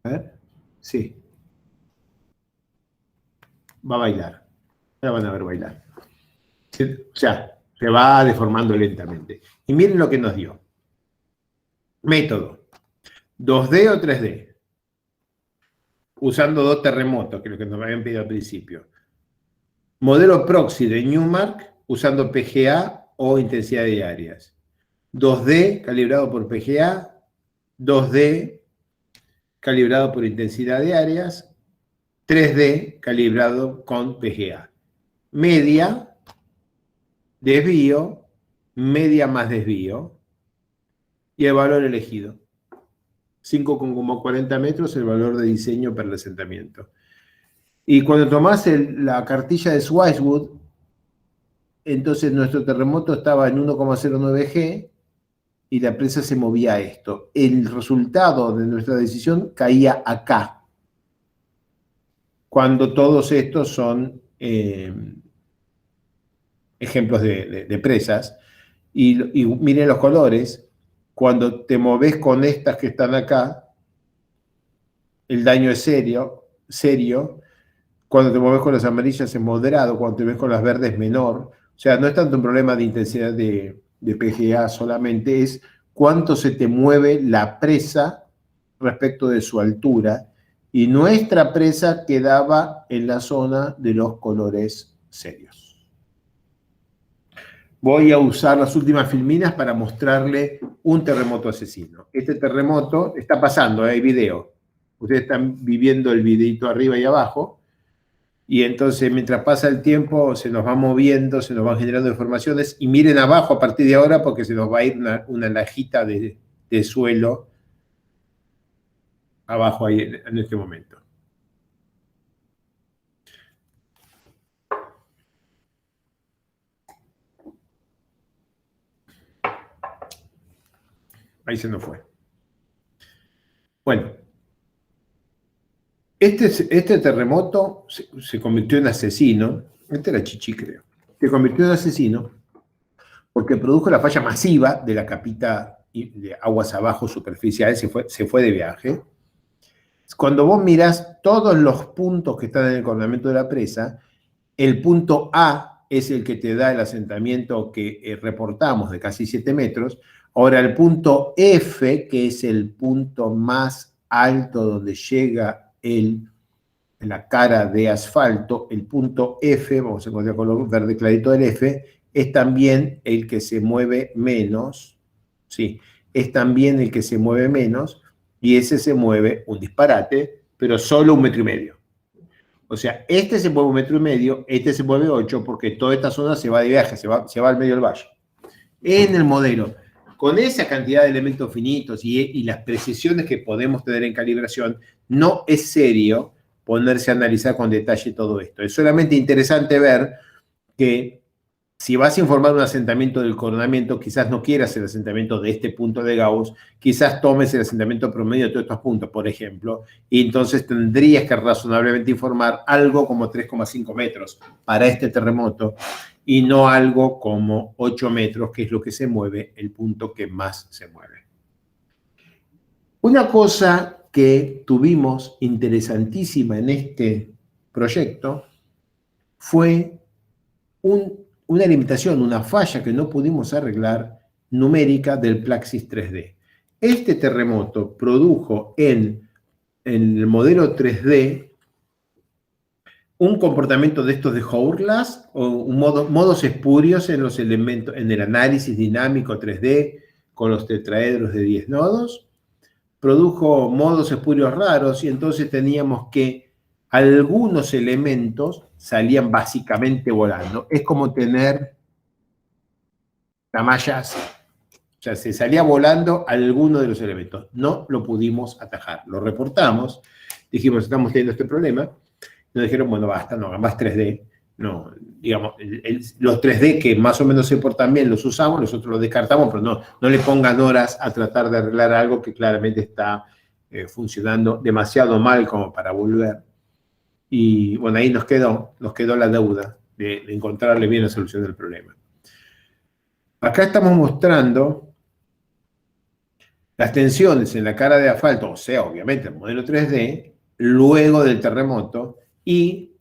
A ver. Sí. Va a bailar. Ya van a ver bailar. O sea, se va deformando lentamente. Y miren lo que nos dio. Método. 2D o 3D. Usando 2 terremotos, que es lo que nos habían pedido al principio. Modelo proxy de Newmark, usando PGA o intensidad de áreas. 2D calibrado por PGA, 2D calibrado por intensidad de áreas, 3D calibrado con PGA. Media, desvío, media más desvío, y el valor elegido. 5,40 metros el valor de diseño para el asentamiento. Y cuando tomás la cartilla de Swicewood, entonces nuestro terremoto estaba en 1,09 G y la presa se movía a esto. El resultado de nuestra decisión caía acá, cuando todos estos son ejemplos de presas. Y miren los colores, cuando te moves con estas que están acá, el daño es serio. Cuando te mueves con las amarillas es moderado, cuando te ves con las verdes es menor. O sea, no es tanto un problema de intensidad de PGA solamente, es cuánto se te mueve la presa respecto de su altura. Y nuestra presa quedaba en la zona de los colores serios. voy a usar las últimas filminas para mostrarle un terremoto asesino. Este terremoto está pasando, hay video. Ustedes están viviendo el videito arriba y abajo. Y entonces, mientras pasa el tiempo, se nos va moviendo, se nos van generando informaciones. Y miren abajo a partir de ahora, porque se nos va a ir una lajita de suelo abajo ahí en este momento. Ahí se nos fue. Bueno, este terremoto se convirtió en asesino. Este era Chichi, creo. Se convirtió en asesino porque produjo la falla masiva de la capita de aguas abajo superficiales, se fue de viaje. Cuando vos mirás todos los puntos que están en el coronamiento de la presa, el punto A es el que te da el asentamiento que reportamos de casi 7 metros. Ahora el punto F, que es el punto más alto donde llega la cara de asfalto, el punto F, vamos a encontrar color verde clarito del F, es también el que se mueve menos, sí, es también el que se mueve menos, y ese se mueve un disparate, pero solo 1,5 metros. O sea, este se mueve 1,5 metros, este se mueve 8, porque toda esta zona se va de viaje, se va al medio del valle. En el modelo, con esa cantidad de elementos finitos y las precisiones que podemos tener en calibración, no es serio ponerse a analizar con detalle todo esto. Es solamente interesante ver que si vas a informar un asentamiento del coronamiento, quizás no quieras el asentamiento de este punto de Gauss, quizás tomes el asentamiento promedio de todos estos puntos, por ejemplo, y entonces tendrías que razonablemente informar algo como 3,5 metros para este terremoto y no algo como 8 metros, que es lo que se mueve, el punto que más se mueve. Una cosa que tuvimos interesantísima en este proyecto fue una limitación, una falla que no pudimos arreglar numérica del Plaxis 3D. Este terremoto produjo en el modelo 3D un comportamiento de estos de Hourglass o modos espurios en los elementos, en el análisis dinámico 3D con los tetraedros de 10 nodos. Produjo modos espurios raros y entonces teníamos que algunos elementos salían básicamente volando. Es como tener la malla así. O sea, se salía volando alguno de los elementos. No lo pudimos atajar. Lo reportamos. Dijimos, estamos teniendo este problema. Nos dijeron, bueno, basta, no hagan más 3D. No, digamos, los 3D que más o menos se portan bien los usamos, nosotros los descartamos, pero no le pongan horas a tratar de arreglar algo que claramente está funcionando demasiado mal como para volver. Y bueno, ahí nos quedó la deuda de encontrarle bien la solución del problema. Acá estamos mostrando las tensiones en la cara de asfalto, o sea, obviamente el modelo 3D, luego del terremoto, y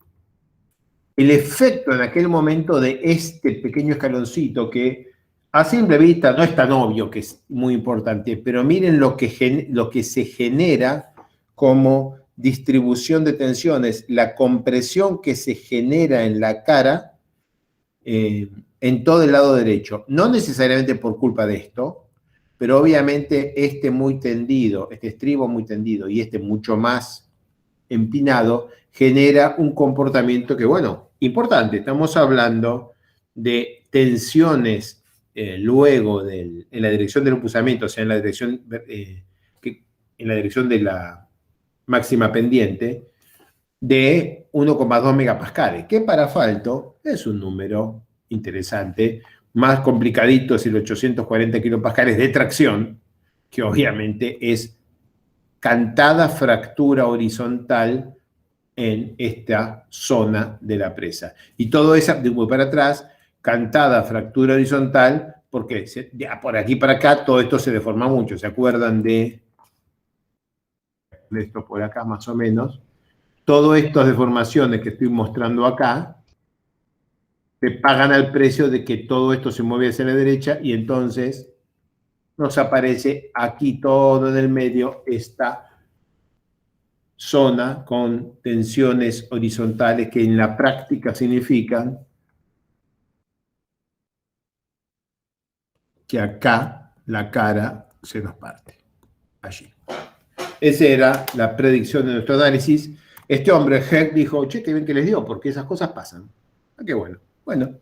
el efecto en aquel momento de este pequeño escaloncito que a simple vista no es tan obvio, que es muy importante, pero miren lo que se genera como distribución de tensiones, la compresión que se genera en la cara en todo el lado derecho. No necesariamente por culpa de esto, pero obviamente este muy tendido, este estribo muy tendido y este mucho más empinado, genera un comportamiento que, bueno, importante. Estamos hablando de tensiones luego en la dirección del opusamiento, o sea, en la dirección de la máxima pendiente, de 1,2 megapascales, que para asfalto es un número interesante. Más complicadito es el 840 kilopascales de tracción, que obviamente es cantada fractura horizontal en esta zona de la presa. Y todo eso, de muy para atrás, cantada fractura horizontal, porque por aquí para acá todo esto se deforma mucho. ¿Se acuerdan de esto por acá más o menos? Todas estas deformaciones que estoy mostrando acá se pagan al precio de que todo esto se mueve hacia la derecha y entonces nos aparece aquí todo en el medio esta zona con tensiones horizontales que en la práctica significan que acá la cara se nos parte. Allí. Esa era la predicción de nuestro análisis. Este hombre, Heck, dijo, che, qué bien que les dio, porque esas cosas pasan. Ah, qué bueno. Bueno.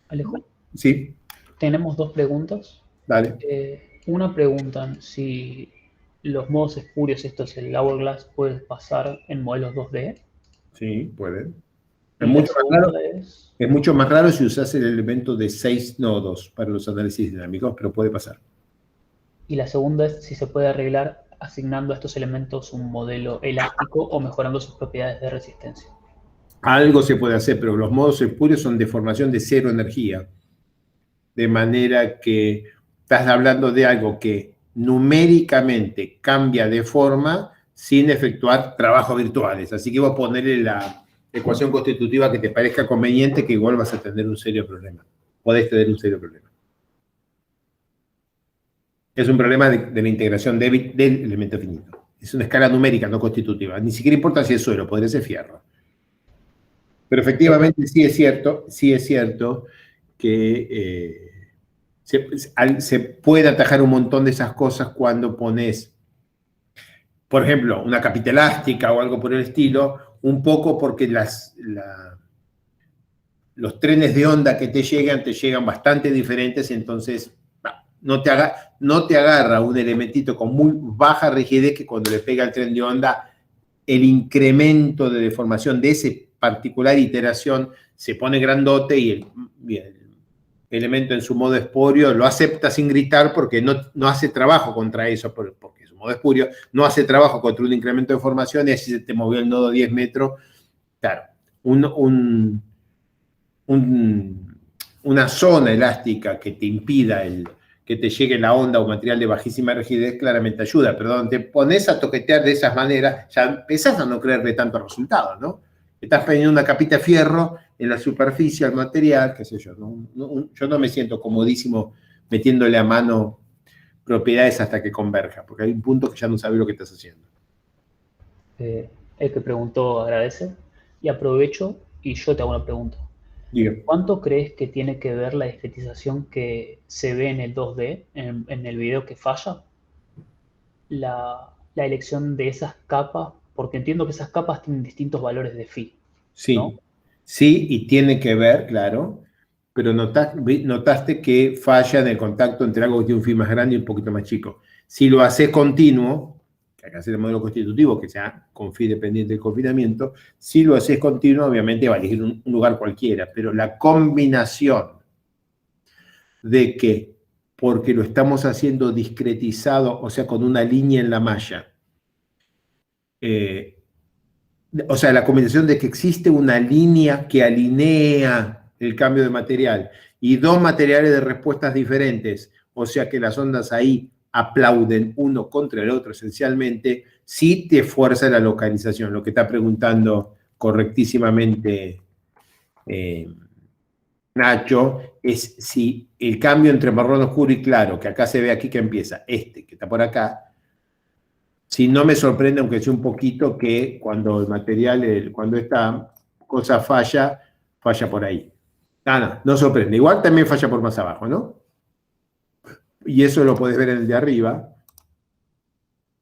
Alejo, Sí, tenemos dos preguntas. dale. Una preguntan si los modos espurios, estos, el Hourglass, puede pasar en modelos 2D. Sí, pueden. Y Es la mucho más segunda raro. es, Es mucho más raro si usas el elemento de 6 nodos para los análisis dinámicos, pero puede pasar. y la segunda es si se puede arreglar asignando a estos elementos un modelo elástico o mejorando sus propiedades de resistencia. Algo se puede hacer, pero los modos espurios son de formación de cero energía. De manera que estás hablando de algo que numéricamente cambia de forma sin efectuar trabajos virtuales. Así que vos ponerle la ecuación constitutiva que te parezca conveniente, que igual vas a tener un serio problema. Podés tener un serio problema. Es un problema de la integración del elemento finito. Es una escala numérica, no constitutiva. Ni siquiera importa si es suelo, podría ser fierro. Pero efectivamente sí es cierto que se puede atajar un montón de esas cosas cuando pones, por ejemplo, una capita elástica o algo por el estilo, un poco porque los trenes de onda que te llegan bastante diferentes, entonces no te agarra un elementito con muy baja rigidez que cuando le pega el tren de onda, el incremento de deformación de esa particular iteración se pone grandote y el elemento en su modo espurio lo acepta sin gritar porque no hace trabajo contra eso, porque su modo espurio no hace trabajo contra un incremento de formación y así se te movió el nodo 10 metros. Claro, una zona elástica que te impida que te llegue la onda o material de bajísima rigidez claramente ayuda, pero donde te pones a toquetear de esas maneras, ya empezás a no creerle tanto resultados, ¿no? Estás poniendo una capita de fierro en la superficie al material, qué sé yo, yo no me siento comodísimo metiéndole a mano propiedades hasta que converja, porque hay un punto que ya no sabes lo que estás haciendo. El que preguntó agradece y aprovecho y yo te hago una pregunta. Diga. ¿Cuánto crees que tiene que ver la discretización que se ve en el 2D, en el video que falla? La elección de esas capas, porque entiendo que esas capas tienen distintos valores de phi. Sí, ¿no? sí, y tiene que ver, claro, pero notaste que falla en el contacto entre algo que tiene un phi más grande y un poquito más chico. Si lo haces continuo, que acá es el modelo constitutivo, que sea con phi dependiente del confinamiento, si lo haces continuo, obviamente va a elegir un lugar cualquiera, pero la combinación de que, porque lo estamos haciendo discretizado, o sea, con una línea en la malla, o sea, la combinación de que existe una línea que alinea el cambio de material y dos materiales de respuestas diferentes, o sea que las ondas ahí aplauden uno contra el otro esencialmente, sí te fuerza la localización. Lo que está preguntando correctísimamente Nacho es si el cambio entre marrón oscuro y claro, que acá se ve aquí que empieza, que está por acá, si no me sorprende, aunque sea un poquito, que cuando el material, cuando esta cosa falla por ahí. No sorprende. Igual también falla por más abajo, ¿no? Y eso lo podés ver en el de arriba.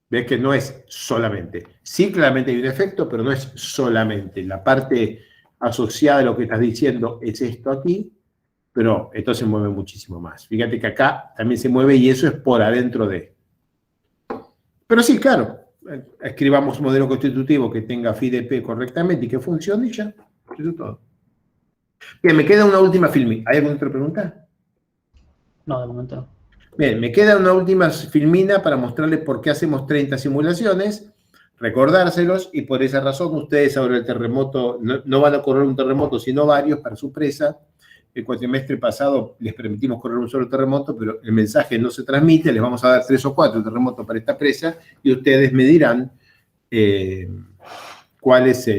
Ves que no es solamente. Sí, claramente hay un efecto, pero no es solamente. La parte asociada a lo que estás diciendo es esto aquí, pero esto se mueve muchísimo más. Fíjate que acá también se mueve y eso es por adentro de. Pero sí, claro, escribamos un modelo constitutivo que tenga phi de P correctamente y que funcione y ya. Eso es todo. Bien, me queda una última filmina. ¿Hay alguna otra pregunta? No, de momento no. Bien, me queda una última filmina para mostrarles por qué hacemos 30 simulaciones, recordárselos, y por esa razón ustedes ahora el terremoto, no van a correr un terremoto, sino varios para su presa. El cuatrimestre pasado les permitimos correr un solo terremoto, pero el mensaje no se transmite, les vamos a dar 3 o 4 terremotos para esta presa, y ustedes me dirán cuál es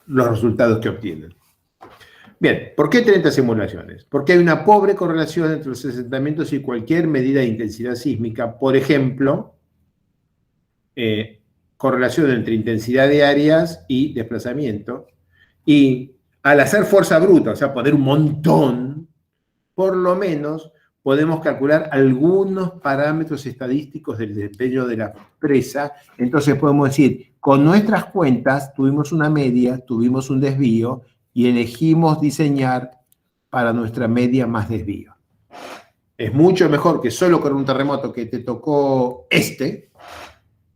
los resultados que obtienen. Bien, ¿por qué 30 simulaciones? Porque hay una pobre correlación entre los asentamientos y cualquier medida de intensidad sísmica. Por ejemplo, correlación entre intensidad de áreas y desplazamiento. Y al hacer fuerza bruta, o sea, poner un montón, por lo menos podemos calcular algunos parámetros estadísticos del desempeño de la presa. Entonces podemos decir, con nuestras cuentas tuvimos una media, tuvimos un desvío y elegimos diseñar para nuestra media más desvío. Es mucho mejor que solo con un terremoto que te tocó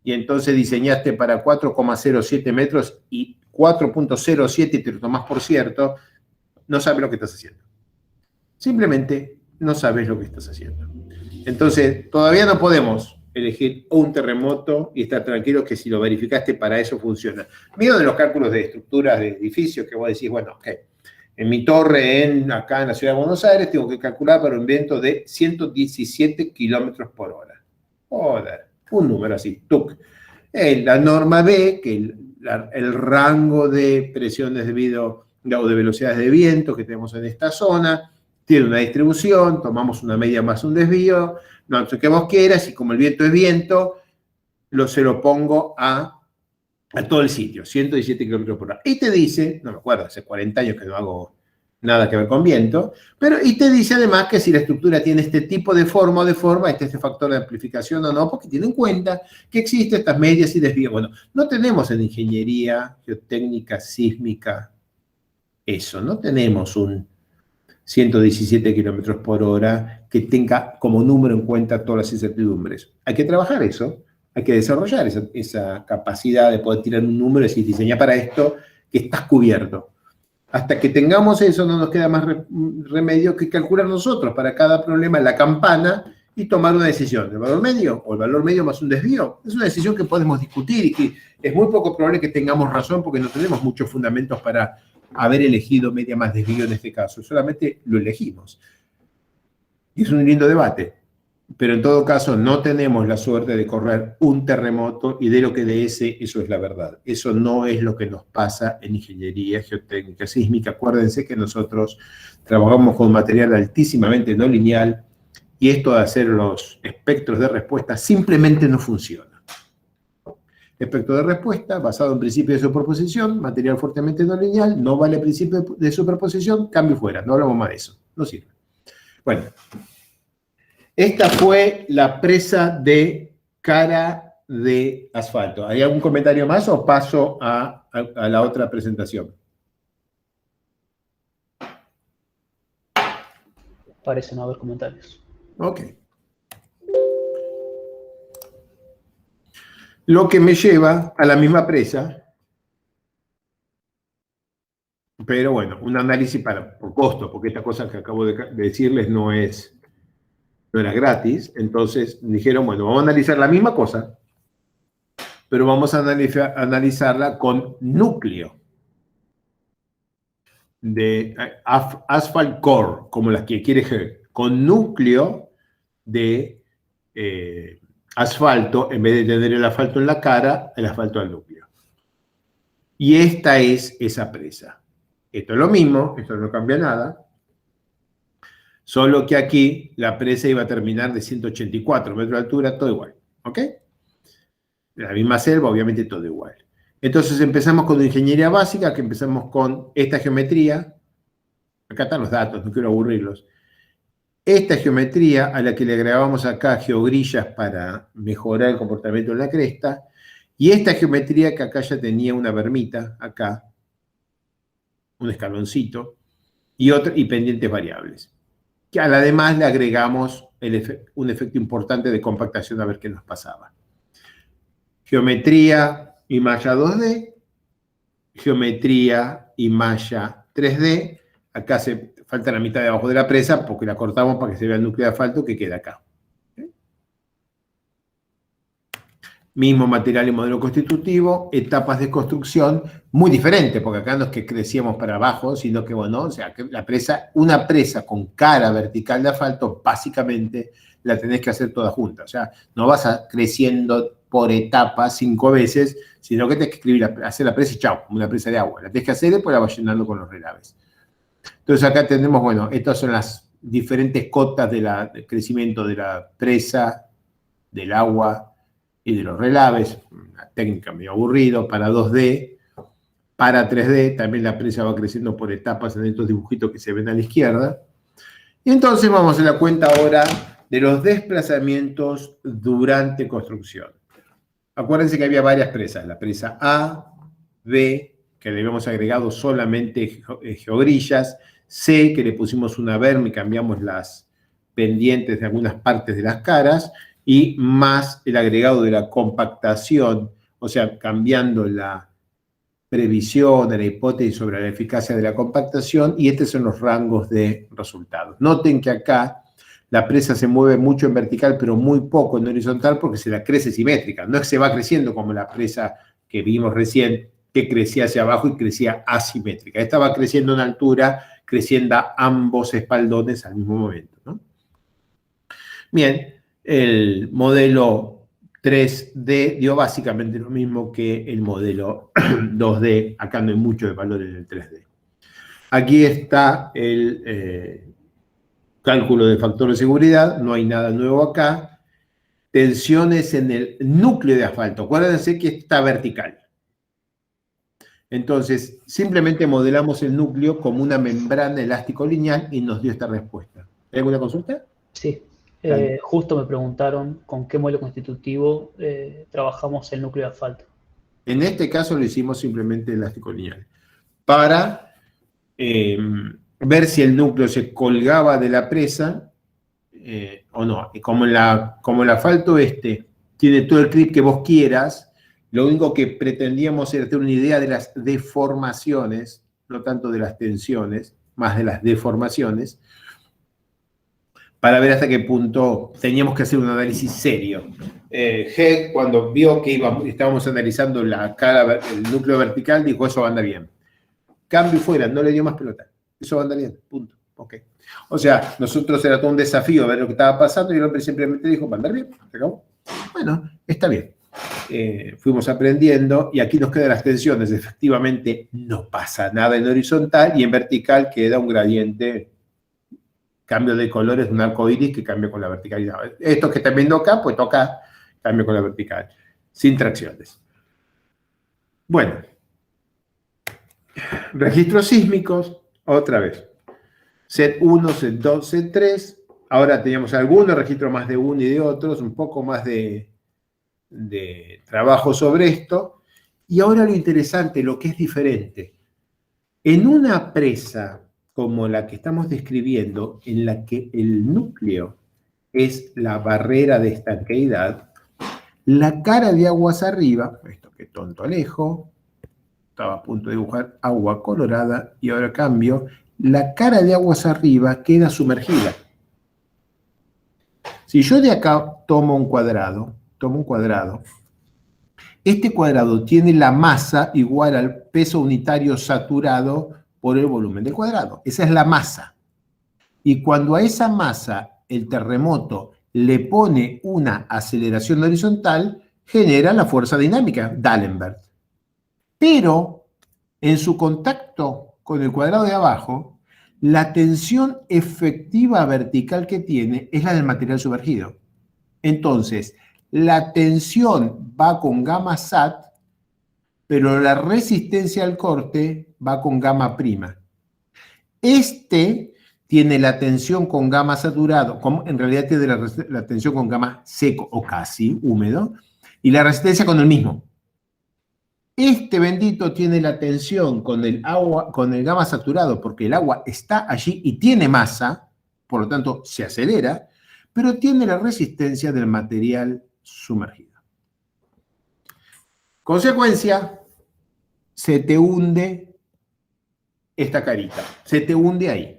y entonces diseñaste para 4,07 metros y 4,07 y te lo tomás por cierto, no sabes lo que estás haciendo. Simplemente no sabes lo que estás haciendo. Entonces, todavía no podemos elegir un terremoto y estar tranquilos que si lo verificaste para eso funciona. Miedo de los cálculos de estructuras de edificios que vos decís, bueno, ok, en mi torre acá en la ciudad de Buenos Aires tengo que calcular para un viento de 117 kilómetros por hora. Joder, un número así, tuc. La norma B, que el rango de presiones debido o de velocidades de viento que tenemos en esta zona, tiene una distribución, tomamos una media más un desvío, no sé qué vos quieras, y como el viento es viento, se lo pongo a todo el sitio, 117 kilómetros por hora. Y te dice, no me acuerdo, hace 40 años que no hago nada que ver con viento, y te dice además que si la estructura tiene este tipo de forma o de forma, este factor de amplificación o no, porque tiene en cuenta que existen estas medias y desvíos. Bueno, no tenemos en ingeniería geotécnica sísmica eso, no tenemos un 117 kilómetros por hora que tenga como número en cuenta todas las incertidumbres. Hay que trabajar eso, hay que desarrollar esa capacidad de poder tirar un número y decir, diseña para esto, que estás cubierto. Hasta que tengamos eso, no nos queda más remedio que calcular nosotros para cada problema la campana y tomar una decisión. ¿El valor medio o el valor medio más un desvío? Es una decisión que podemos discutir y que es muy poco probable que tengamos razón porque no tenemos muchos fundamentos para haber elegido media más desvío en este caso. Solamente lo elegimos. Y es un lindo debate. Pero en todo caso no tenemos la suerte de correr un terremoto y de lo que de eso es la verdad. Eso no es lo que nos pasa en ingeniería geotécnica sísmica. Acuérdense que nosotros trabajamos con material altísimamente no lineal y esto de hacer los espectros de respuesta simplemente no funciona. Espectro de respuesta basado en principio de superposición, material fuertemente no lineal, no vale principio de superposición, cambio fuera. No hablamos más de eso. No sirve. Bueno. Esta fue la presa de Cara de Asfalto. ¿Hay algún comentario más o paso a la otra presentación? Parece no haber comentarios. Ok. Lo que me lleva a la misma presa, pero bueno, un análisis por costo, porque esta cosa que acabo de decirles no era gratis, entonces dijeron, bueno, vamos a analizar la misma cosa, pero vamos a analizarla con núcleo de asphalt core, como las que quiere G, con núcleo de asfalto, en vez de tener el asfalto en la cara, el asfalto al núcleo. Y esta es esa presa. Esto es lo mismo, esto no cambia nada, solo que aquí la presa iba a terminar de 184 metros de altura, todo igual, ¿ok? La misma selva, obviamente todo igual. Entonces empezamos con ingeniería básica, que empezamos con esta geometría. Acá están los datos, no quiero aburrirlos. Esta geometría a la que le agregamos acá geogrillas para mejorar el comportamiento de la cresta. Y esta geometría que acá ya tenía una bermita, acá, un escaloncito, y pendientes variables. Que a la demás le agregamos un efecto importante de compactación a ver qué nos pasaba. Geometría y malla 2D, geometría y malla 3D. Acá falta la mitad de abajo de la presa porque la cortamos para que se vea el núcleo de asfalto que queda acá. Mismo material y modelo constitutivo, etapas de construcción muy diferentes, porque acá no es que crecíamos para abajo, sino que, bueno, o sea, que una presa con cara vertical de asfalto, básicamente la tenés que hacer toda junta. O sea, no vas creciendo por etapas 5 veces, sino que tenés que hacer la presa y chao, como una presa de agua. La tenés que hacer y después la vas llenando con los relaves. Entonces acá tenemos, bueno, estas son las diferentes cotas del crecimiento de la presa, del agua, y de los relaves, una técnica medio aburrido, para 2D, para 3D, también la presa va creciendo por etapas en estos dibujitos que se ven a la izquierda, Y entonces vamos a la cuenta ahora de los desplazamientos durante construcción. Acuérdense que había varias presas, la presa A, B, que le habíamos agregado solamente geogrillas, C, que le pusimos una berma y cambiamos las pendientes de algunas partes de las caras, y más el agregado de la compactación, o sea, cambiando la previsión de la hipótesis sobre la eficacia de la compactación, y estos son los rangos de resultados. Noten que acá la presa se mueve mucho en vertical, pero muy poco en horizontal, porque se la crece simétrica. No es que se va creciendo como la presa que vimos recién, que crecía hacia abajo y crecía asimétrica. Esta va creciendo en altura, creciendo a ambos espaldones al mismo momento, ¿no? Bien, el modelo 3D dio básicamente lo mismo que el modelo 2D. Acá no hay mucho de valor en el 3D. Aquí está el cálculo de factor de seguridad, no hay nada nuevo acá. Tensiones en el núcleo de asfalto. Acuérdense que está vertical. Entonces, simplemente modelamos el núcleo como una membrana elástico lineal y nos dio esta respuesta. ¿Hay alguna consulta? Sí, justo me preguntaron con qué modelo constitutivo trabajamos el núcleo de asfalto. En este caso lo hicimos simplemente elástico lineal. Para ver si el núcleo se colgaba de la presa o no. Y como el asfalto tiene todo el clip que vos quieras, lo único que pretendíamos era tener una idea de las deformaciones, no tanto de las tensiones, más de las deformaciones, para ver hasta qué punto teníamos que hacer un análisis serio. G, cuando vio que estábamos analizando el núcleo vertical, dijo, eso va a andar bien. Cambio fuera, no le dio más pelota. Eso va a andar bien, punto. Okay. O sea, nosotros era todo un desafío ver lo que estaba pasando y el hombre simplemente dijo, va a andar bien, se acabó. Bueno, está bien. Fuimos aprendiendo y aquí nos quedan las tensiones. Efectivamente, no pasa nada en horizontal y en vertical queda un gradiente, cambio de colores de un arco iris que cambia con la verticalidad. Esto que están viendo acá, pues toca cambio con la vertical, sin tracciones. Bueno, registros sísmicos, otra vez. Set 1, set 2, set 3. Ahora teníamos algunos registros más de uno y de otros, un poco más de trabajo sobre esto. Y ahora lo interesante, lo que es diferente. En una presa como la que estamos describiendo, en la que el núcleo es la barrera de estanqueidad, la cara de aguas arriba, esto que tonto Alejo, estaba a punto de dibujar agua colorada y ahora cambio, la cara de aguas arriba queda sumergida. Si yo de acá tomo un cuadrado, este cuadrado tiene la masa igual al peso unitario saturado por el volumen del cuadrado. Esa es la masa. Y cuando a esa masa el terremoto le pone una aceleración horizontal, genera la fuerza dinámica, D'Alembert. Pero en su contacto con el cuadrado de abajo, la tensión efectiva vertical que tiene es la del material sumergido. Entonces, la tensión va con gamma SAT, pero la resistencia al corte va con gamma prima. Tiene la tensión con gamma saturado, en realidad tiene la tensión con gamma seco o casi húmedo, y la resistencia con el mismo. Este bendito tiene la tensión con el agua, con el gamma saturado, porque el agua está allí y tiene masa, por lo tanto se acelera, pero tiene la resistencia del material sumergido. Consecuencia, se te hunde esta carita, se te hunde ahí.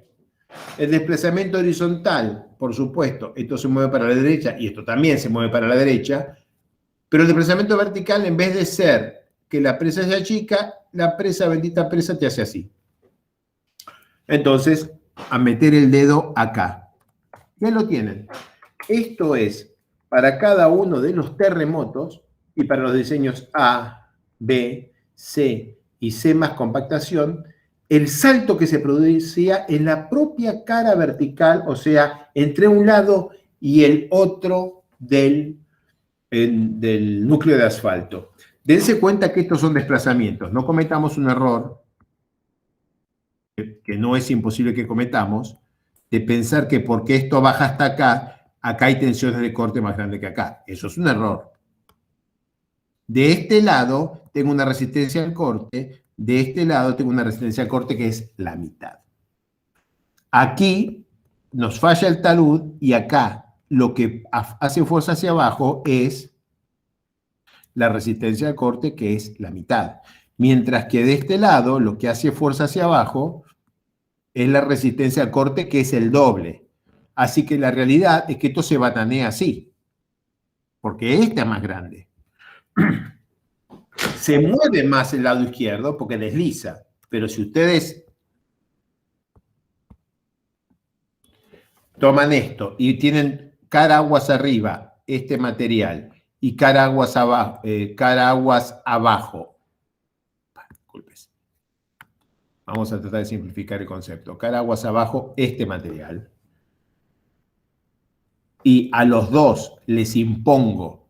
El desplazamiento horizontal, por supuesto, esto se mueve para la derecha y esto también se mueve para la derecha, pero el desplazamiento vertical, en vez de ser que la presa sea chica, la bendita presa te hace así. Entonces, a meter el dedo acá. Ya lo tienen. Esto es para cada uno de los terremotos y para los diseños A, B, C y C más compactación, el salto que se producía en la propia cara vertical, o sea, entre un lado y el otro del núcleo de asfalto. Dense cuenta que estos son desplazamientos. No cometamos un error, que no es imposible que cometamos, de pensar que porque esto baja hasta acá, acá hay tensiones de corte más grandes que acá. Eso es un error. De este lado tengo una resistencia al corte, de este lado tengo una resistencia al corte que es la mitad. Aquí nos falla el talud y acá lo que hace fuerza hacia abajo es la resistencia al corte, que es la mitad. Mientras que de este lado lo que hace fuerza hacia abajo es la resistencia al corte, que es el doble. Así que la realidad es que esto se batanea así, porque este es más grande. Se mueve más el lado izquierdo porque desliza, pero si ustedes toman esto y tienen cara aguas arriba este material y cara aguas abajo, disculpes. Vamos a tratar de simplificar el concepto. Cara aguas abajo este material y a los dos les impongo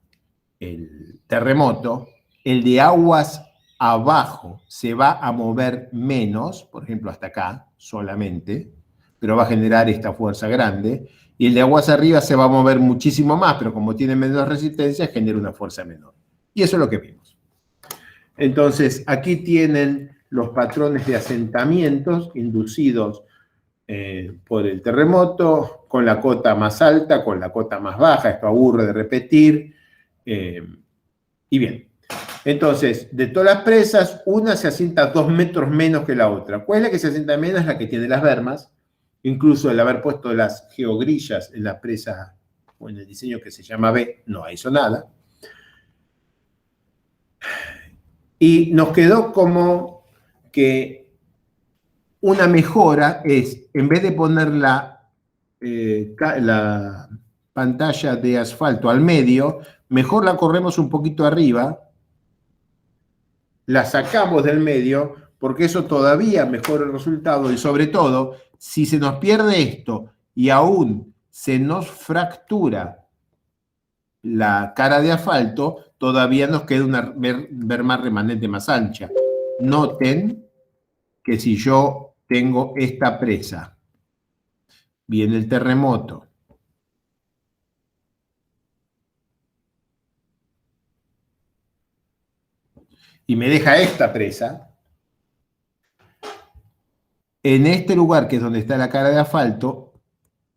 el terremoto, el de aguas abajo se va a mover menos, por ejemplo hasta acá solamente, pero va a generar esta fuerza grande, y el de aguas arriba se va a mover muchísimo más, pero como tiene menos resistencia, genera una fuerza menor. Y eso es lo que vimos. Entonces, aquí tienen los patrones de asentamientos inducidos por el terremoto, con la cota más alta, con la cota más baja, esto aburre de repetir, y bien. Entonces, de todas las presas, una se asienta 2 metros menos que la otra. ¿Cuál es la que se asienta menos? La que tiene las bermas. Incluso el haber puesto las geogrillas en la presa o en el diseño que se llama B, no hizo nada. Y nos quedó como que una mejora es, en vez de poner la pantalla de asfalto al medio, mejor la corremos un poquito arriba, la sacamos del medio, porque eso todavía mejora el resultado y sobre todo, si se nos pierde esto y aún se nos fractura la cara de asfalto, todavía nos queda una berma remanente más ancha. Noten que si yo tengo esta presa, viene el terremoto, y me deja esta presa, en este lugar, que es donde está la cara de asfalto,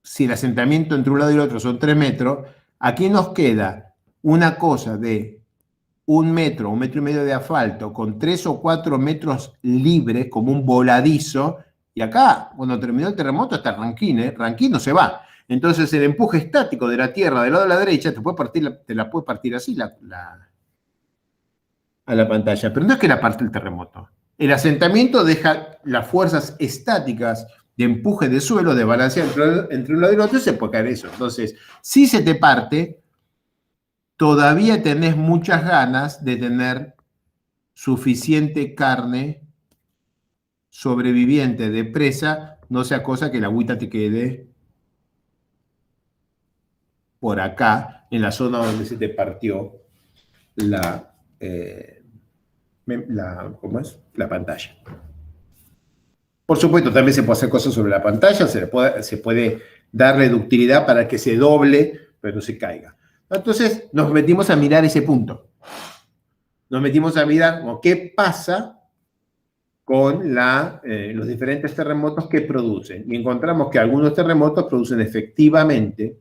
si el asentamiento entre un lado y el otro son 3 metros, aquí nos queda una cosa de 1 metro, 1 metro y medio de asfalto, con 3 o 4 metros libres, como un voladizo, y acá, cuando terminó el terremoto, está Ranquín no se va. Entonces el empuje estático de la tierra del lado de la derecha te la puede partir así a la pantalla, pero no es que la parte el terremoto. El asentamiento deja las fuerzas estáticas de empuje de suelo, de balanceo entre un lado y el otro, y se puede caer eso. Entonces, si se te parte, todavía tenés muchas ganas de tener suficiente carne sobreviviente de presa, no sea cosa que la agüita te quede por acá, en la zona donde se te partió ¿cómo es? La pantalla. Por supuesto, también se puede hacer cosas sobre la pantalla, se puede darle ductilidad para que se doble, pero no se caiga. Entonces, nos metimos a mirar ese punto. Nos metimos a mirar qué pasa con los diferentes terremotos que producen. Y encontramos que algunos terremotos producen efectivamente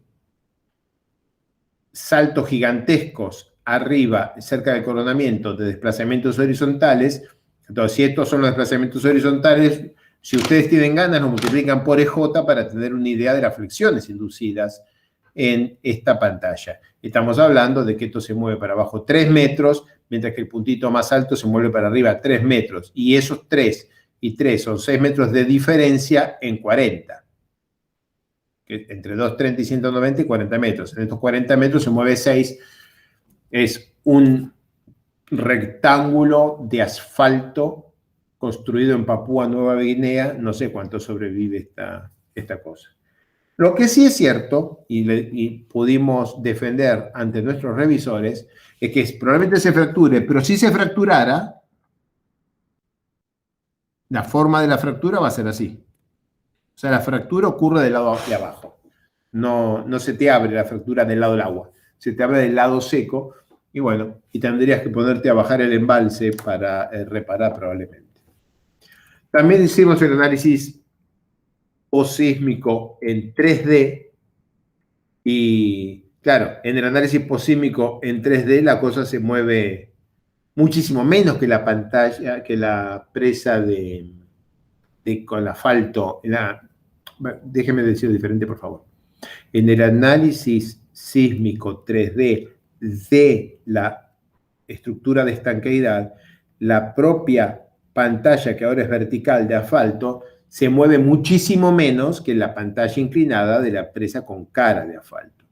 saltos gigantescos arriba, cerca del coronamiento, de desplazamientos horizontales. Entonces, si estos son los desplazamientos horizontales, si ustedes tienen ganas, lo multiplican por EJ para tener una idea de las fricciones inducidas en esta pantalla. Estamos hablando de que esto se mueve para abajo 3 metros, mientras que el puntito más alto se mueve para arriba 3 metros. Y esos 3 y 3 son 6 metros de diferencia en 40. Entre 230 y 190 y 40 metros. En estos 40 metros se mueve 6. Es un rectángulo de asfalto construido en Papúa Nueva Guinea. No sé cuánto sobrevive esta cosa. Lo que sí es cierto, y pudimos defender ante nuestros revisores, es que probablemente se fracture, pero si se fracturara, la forma de la fractura va a ser así. O sea, la fractura ocurre del lado de abajo. No se te abre la fractura del lado del agua, se te abre del lado seco y bueno, y tendrías que ponerte a bajar el embalse para reparar probablemente. También hicimos el análisis posísmico en 3D y claro, en el análisis posísmico en 3D la cosa se mueve muchísimo menos que la pantalla, que la presa con asfalto. Déjeme decirlo diferente, por favor. En el análisis sísmico 3D de la estructura de estanqueidad, la propia pantalla, que ahora es vertical de asfalto, se mueve muchísimo menos que la pantalla inclinada de la presa con cara de asfalto.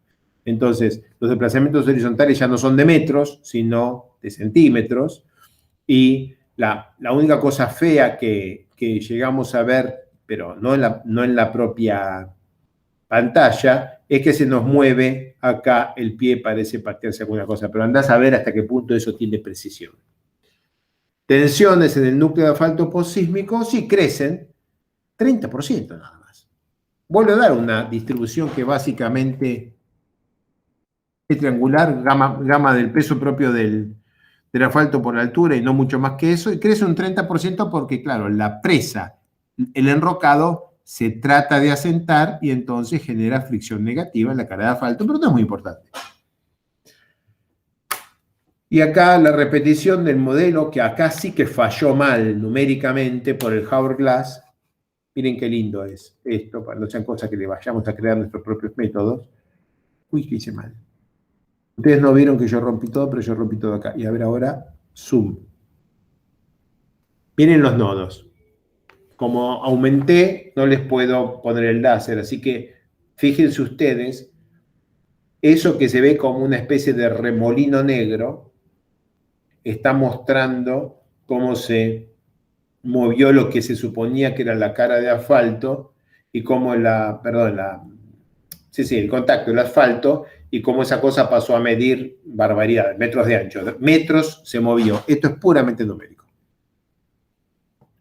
Entonces, los desplazamientos horizontales ya no son de metros, sino de centímetros, y la única cosa fea que llegamos a ver, pero no en la propia pantalla, es que se nos mueve acá el pie, parece partirse alguna cosa, pero andás a ver hasta qué punto eso tiene precisión. Tensiones en el núcleo de asfalto posísmico sí crecen 30% nada más. Vuelvo a dar una distribución que básicamente es triangular, gama del peso propio del asfalto por altura y no mucho más que eso, y crece un 30% porque, claro, la presa, el enrocado, se trata de asentar y entonces genera fricción negativa en la cara de asfalto, pero no es muy importante. Y acá la repetición del modelo, que acá sí que falló mal numéricamente por el Hourglass. Miren qué lindo es esto, para no sean cosas que le vayamos a crear nuestros propios métodos. Uy, que hice mal. Ustedes no vieron que yo rompí todo, pero yo rompí todo acá. Y a ver ahora, zoom. Miren los nodos. Como aumenté, no les puedo poner el láser, así que fíjense ustedes, eso que se ve como una especie de remolino negro, está mostrando cómo se movió lo que se suponía que era la cara de asfalto y cómo el contacto del asfalto y cómo esa cosa pasó a medir barbaridades, metros de ancho. Metros se movió. Esto es puramente numérico.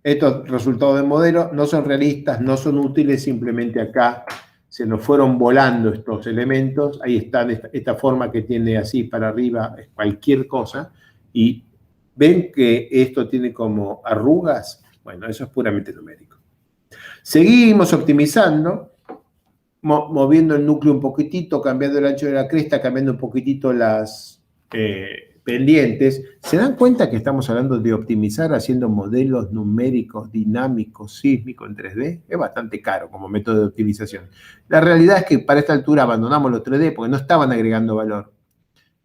Estos resultados del modelo no son realistas, no son útiles, simplemente acá se nos fueron volando estos elementos. Ahí está esta forma que tiene así para arriba, es cualquier cosa, y ven que esto tiene como arrugas. Bueno, eso es puramente numérico. Seguimos optimizando, moviendo el núcleo un poquitito, cambiando el ancho de la cresta, cambiando un poquitito las pendientes. ¿Se dan cuenta que estamos hablando de optimizar haciendo modelos numéricos, dinámicos, sísmicos en 3D? Es bastante caro como método de optimización. La realidad es que para esta altura abandonamos los 3D porque no estaban agregando valor.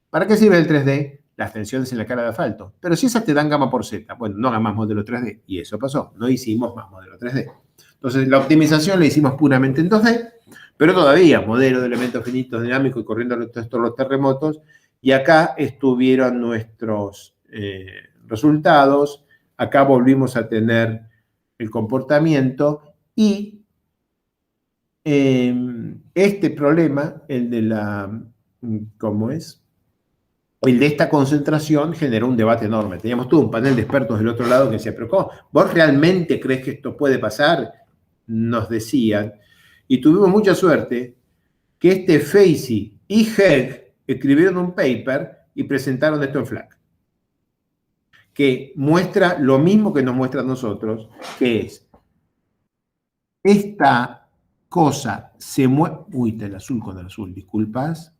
¿Para qué sirve el 3D? Las tensiones en la cara de asfalto. Pero si esas te dan gamma por Z, bueno, no hagan más modelo 3D. Y eso pasó, no hicimos más modelo 3D. Entonces la optimización la hicimos puramente en 2D, pero todavía modelo de elementos finitos dinámicos y corriendo los terremotos. Y acá estuvieron nuestros resultados. Acá volvimos a tener el comportamiento y este problema, el de la, ¿cómo es? El de esta concentración generó un debate enorme. Teníamos todo un panel de expertos del otro lado que decía, pero ¿cómo? ¿Vos realmente crees que esto puede pasar? Nos decían. Y tuvimos mucha suerte que Facey y Hegg escribieron un paper y presentaron esto en FLAC, que muestra lo mismo que nos muestra a nosotros, que es esta cosa se mueve. Uy, está el azul con el azul, disculpas.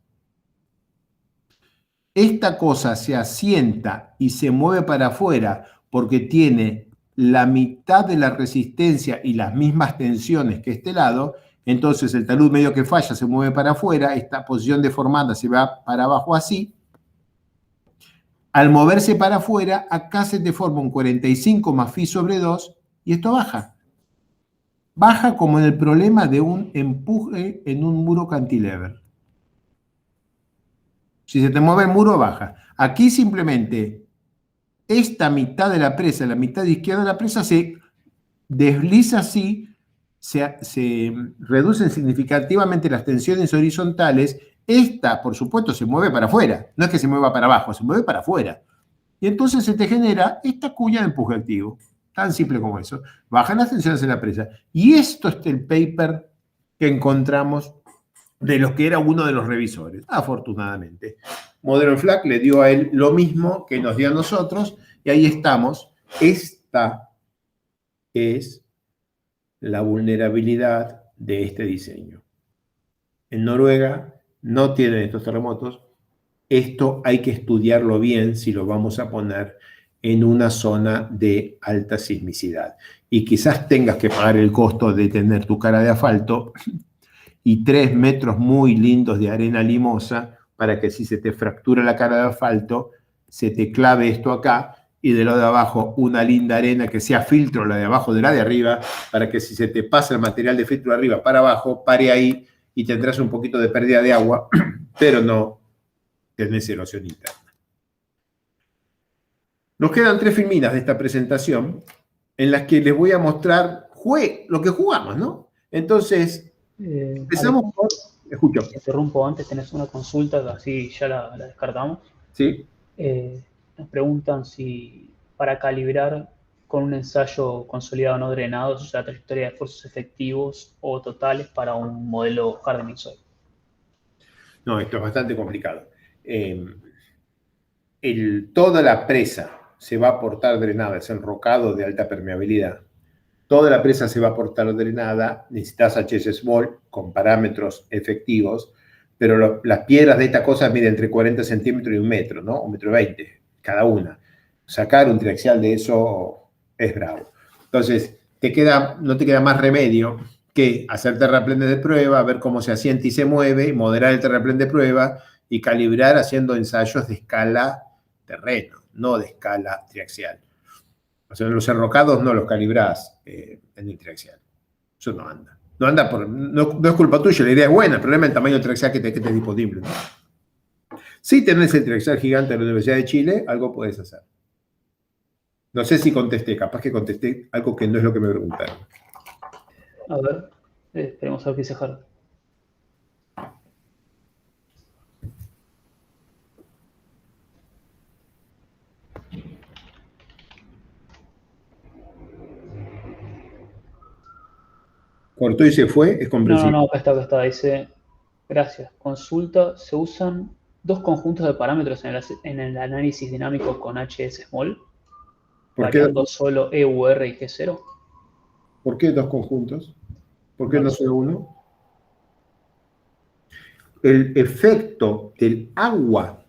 Esta cosa se asienta y se mueve para afuera porque tiene la mitad de la resistencia y las mismas tensiones que este lado. Entonces el talud medio que falla se mueve para afuera, esta posición deformada se va para abajo así. Al moverse para afuera, acá se te forma un 45 más phi sobre 2 y esto baja. Baja como en el problema de un empuje en un muro cantilever. Si se te mueve el muro, baja. Aquí simplemente esta mitad de la presa, la mitad izquierda de la presa se desliza así, se reducen significativamente las tensiones horizontales. Esta, por supuesto, se mueve para afuera. No es que se mueva para abajo, se mueve para afuera. Y entonces se te genera esta cuña de empuje activo. Tan simple como eso. Bajan las tensiones en la presa. Y esto es el paper que encontramos de los que era uno de los revisores, afortunadamente. Modern Flag le dio a él lo mismo que nos dio a nosotros, y ahí estamos. Esta es la vulnerabilidad de este diseño. En Noruega no tienen estos terremotos. Esto hay que estudiarlo bien si lo vamos a poner en una zona de alta sismicidad. Y quizás tengas que pagar el costo de tener tu cara de asfalto y 3 metros muy lindos de arena limosa para que si se te fractura la cara de asfalto, se te clave esto acá y de lo de abajo una linda arena que sea filtro la de abajo de la de arriba, para que si se te pasa el material de filtro de arriba para abajo, pare ahí y tendrás un poquito de pérdida de agua, pero no tenés erosión interna. Nos quedan 3 filminas de esta presentación en las que les voy a mostrar lo que jugamos, ¿no? Entonces, empezamos por... Escucho. Te interrumpo antes, tenés una consulta que así ya la descartamos. Sí. Nos preguntan si para calibrar con un ensayo consolidado no drenado, o sea, la trayectoria de esfuerzos efectivos o totales para un modelo hardening soil. No, esto es bastante complicado. Toda la presa se va a aportar drenada, es enrocado de alta permeabilidad. Toda la presa se va a aportar drenada, necesitas HS Small con parámetros efectivos, pero las piedras de esta cosa miden entre 40 centímetros y 1 metro, ¿no? 1,20 metros cada una. Sacar un triaxial de eso es bravo. Entonces, no te queda más remedio que hacer terraplenes de prueba, ver cómo se asienta y se mueve, moderar el terraplén de prueba y calibrar haciendo ensayos de escala terreno, no de escala triaxial. O sea, los enrocados no los calibrás en el triaxial. Eso no anda. No anda no es culpa tuya, la idea es buena, el problema es el tamaño del triaxial que te es disponible, ¿no? Si tenés el triaxial gigante de la Universidad de Chile, algo puedes hacer. No sé si contesté, capaz que contesté algo que no es lo que me preguntaron. A ver, esperemos a ver qué dice Jaro. Cortó y se fue, es comprensible. No, acá está. Dice, gracias. Consulta, ¿se usan 2 conjuntos de parámetros en el análisis dinámico con HS Small? ¿Variando solo EUR y G0? ¿Por qué 2 conjuntos? ¿Por qué no solo uno? El efecto del agua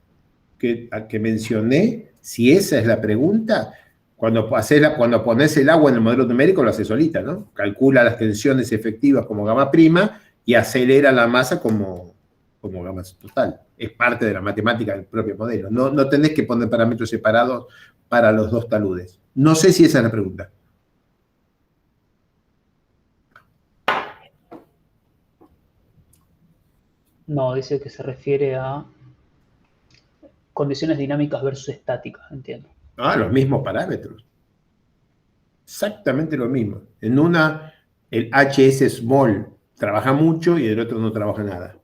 que mencioné, si esa es la pregunta, cuando pones el agua en el modelo numérico lo hace solita, ¿no? Calcula las tensiones efectivas como gamma prima y acelera la masa como gamma total. Es parte de la matemática del propio modelo. No tenés que poner parámetros separados para los 2 taludes. No sé si esa es la pregunta. No, dice que se refiere a condiciones dinámicas versus estáticas, entiendo. Los mismos parámetros. Exactamente lo mismo. En una, el HS Small trabaja mucho y en el otro no trabaja nada.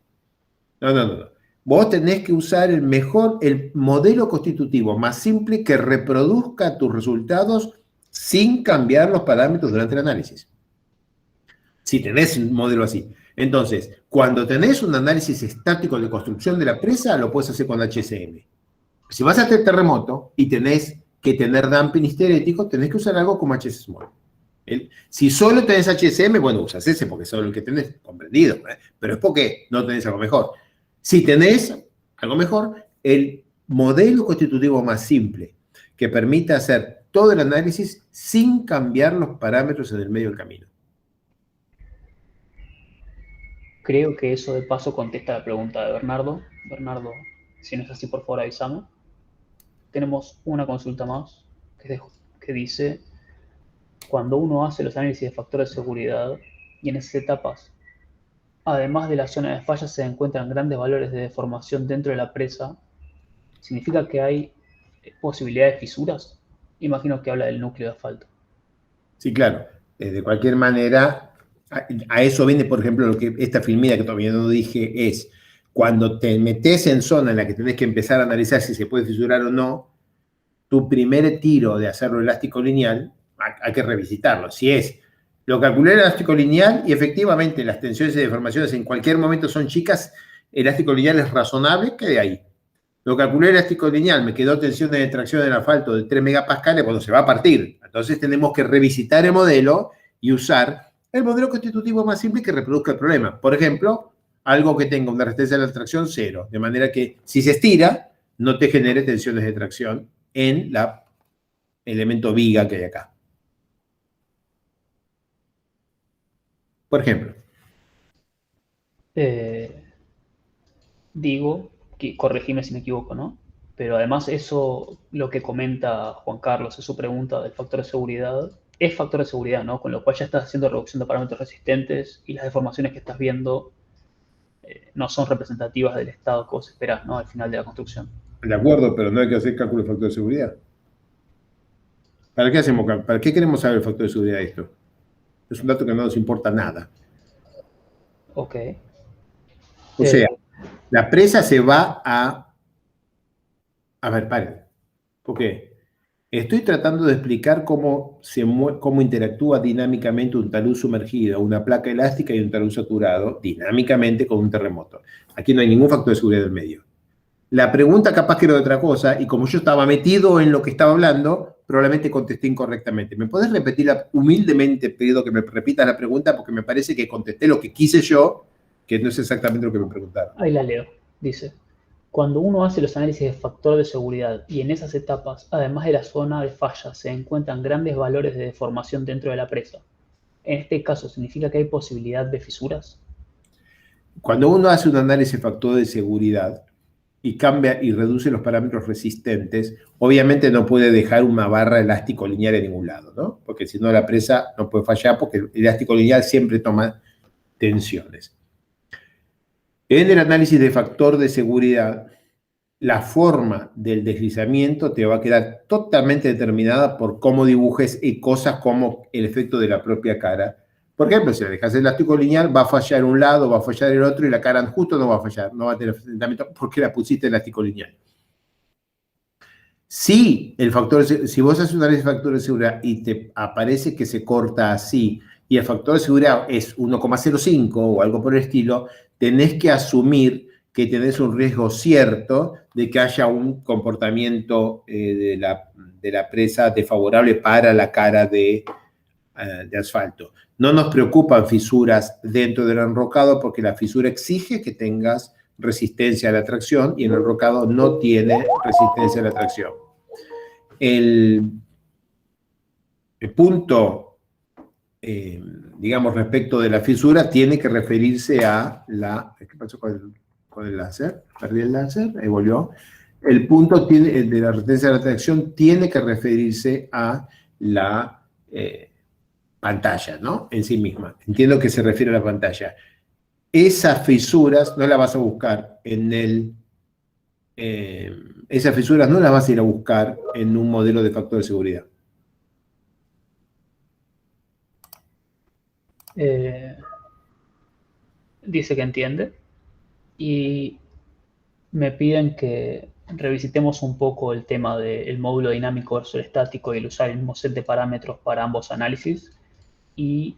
No. Vos tenés que usar el modelo constitutivo más simple que reproduzca tus resultados sin cambiar los parámetros durante el análisis. Si tenés un modelo así. Entonces, cuando tenés un análisis estático de construcción de la presa, lo puedes hacer con HSM. Si vas a hacer terremoto y tenés que tener damping histerético, tenés que usar algo como HS Small. Si solo tenés HSM, bueno, usas ese porque es solo el que tenés, comprendido. Pero es porque no tenés algo mejor. Si tenés algo mejor, el modelo constitutivo más simple que permita hacer todo el análisis sin cambiar los parámetros en el medio del camino. Creo que eso de paso contesta la pregunta de Bernardo. Bernardo, si no es así, por favor avísame. Tenemos una consulta más que dice, cuando uno hace los análisis de factores de seguridad y en esas etapas, además de la zona de falla, se encuentran grandes valores de deformación dentro de la presa, ¿significa que hay posibilidad de fisuras? Imagino que habla del núcleo de asfalto. Sí, claro. De cualquier manera, a eso viene, por ejemplo, lo que esta filmina que todavía no dije es, cuando te metes en zona en la que tenés que empezar a analizar si se puede fisurar o no, tu primer tiro de hacerlo elástico lineal, hay que revisitarlo. Si es, lo calculé el elástico lineal y efectivamente las tensiones y deformaciones en cualquier momento son chicas, el elástico lineal es razonable, quede ahí. Lo calculé el elástico lineal, me quedó tensión de tracción en asfalto de 3 megapascales, cuando se va a partir. Entonces tenemos que revisitar el modelo y usar el modelo constitutivo más simple que reproduzca el problema. Por ejemplo, algo que tenga una resistencia de la tracción 0, de manera que si se estira, no te genere tensiones de tracción en el elemento viga que hay acá. Por ejemplo. Digo, que corregime si me equivoco, ¿no? Pero además eso, lo que comenta Juan Carlos, es su pregunta del factor de seguridad, es factor de seguridad, ¿no? Con lo cual ya estás haciendo reducción de parámetros resistentes y las deformaciones que estás viendo no son representativas del estado que vos esperás, ¿no? Al final de la construcción. De acuerdo, pero no hay que hacer cálculo de factor de seguridad. ¿Para qué hacemos? ¿Para qué queremos saber el factor de seguridad de esto? Es un dato que no nos importa nada. Ok. O sea, la presa se va a... A ver, paren. Porque estoy tratando de explicar cómo interactúa dinámicamente un talud sumergido, una placa elástica y un talud saturado, dinámicamente con un terremoto. Aquí no hay ningún factor de seguridad en medio. La pregunta capaz que era de otra cosa, y como yo estaba metido en lo que estaba hablando, probablemente contesté incorrectamente. ¿Me podés repetir humildemente? Pido que me repitas la pregunta porque me parece que contesté lo que quise yo, que no es exactamente lo que me preguntaron. Ahí la leo. Dice, cuando uno hace los análisis de factor de seguridad y en esas etapas, además de la zona de falla, se encuentran grandes valores de deformación dentro de la presa. En este caso, ¿significa que hay posibilidad de fisuras? Cuando uno hace un análisis de factor de seguridad y cambia y reduce los parámetros resistentes, obviamente no puede dejar una barra elástico lineal en ningún lado, ¿no? Porque si no la presa no puede fallar porque el elástico lineal siempre toma tensiones. En el análisis de factor de seguridad, la forma del deslizamiento te va a quedar totalmente determinada por cómo dibujes y cosas como el efecto de la propia cara. Por ejemplo, si le dejas el elástico lineal, va a fallar un lado, va a fallar el otro y la cara justo no va a fallar, no va a tener asentamiento porque la pusiste elástico lineal. Si vos haces un análisis de factor de seguridad y te aparece que se corta así y el factor de seguridad es 1,05 o algo por el estilo, tenés que asumir que tenés un riesgo cierto de que haya un comportamiento de la presa desfavorable para la cara de asfalto. No nos preocupan fisuras dentro del enrocado porque la fisura exige que tengas resistencia a la tracción y el enrocado no tiene resistencia a la tracción. El punto, digamos, respecto de la fisura tiene que referirse a la... ¿Qué pasó con el láser? Perdí el láser, ahí volvió. El punto de la resistencia a la tracción tiene que referirse a la pantalla, ¿no? En sí misma. Entiendo que se refiere a la pantalla. Esas fisuras no las vas a buscar esas fisuras no las vas a ir a buscar en un modelo de factor de seguridad. Dice que entiende y me piden que revisitemos un poco el tema del módulo dinámico versus el estático y el usar el mismo set de parámetros para ambos análisis, y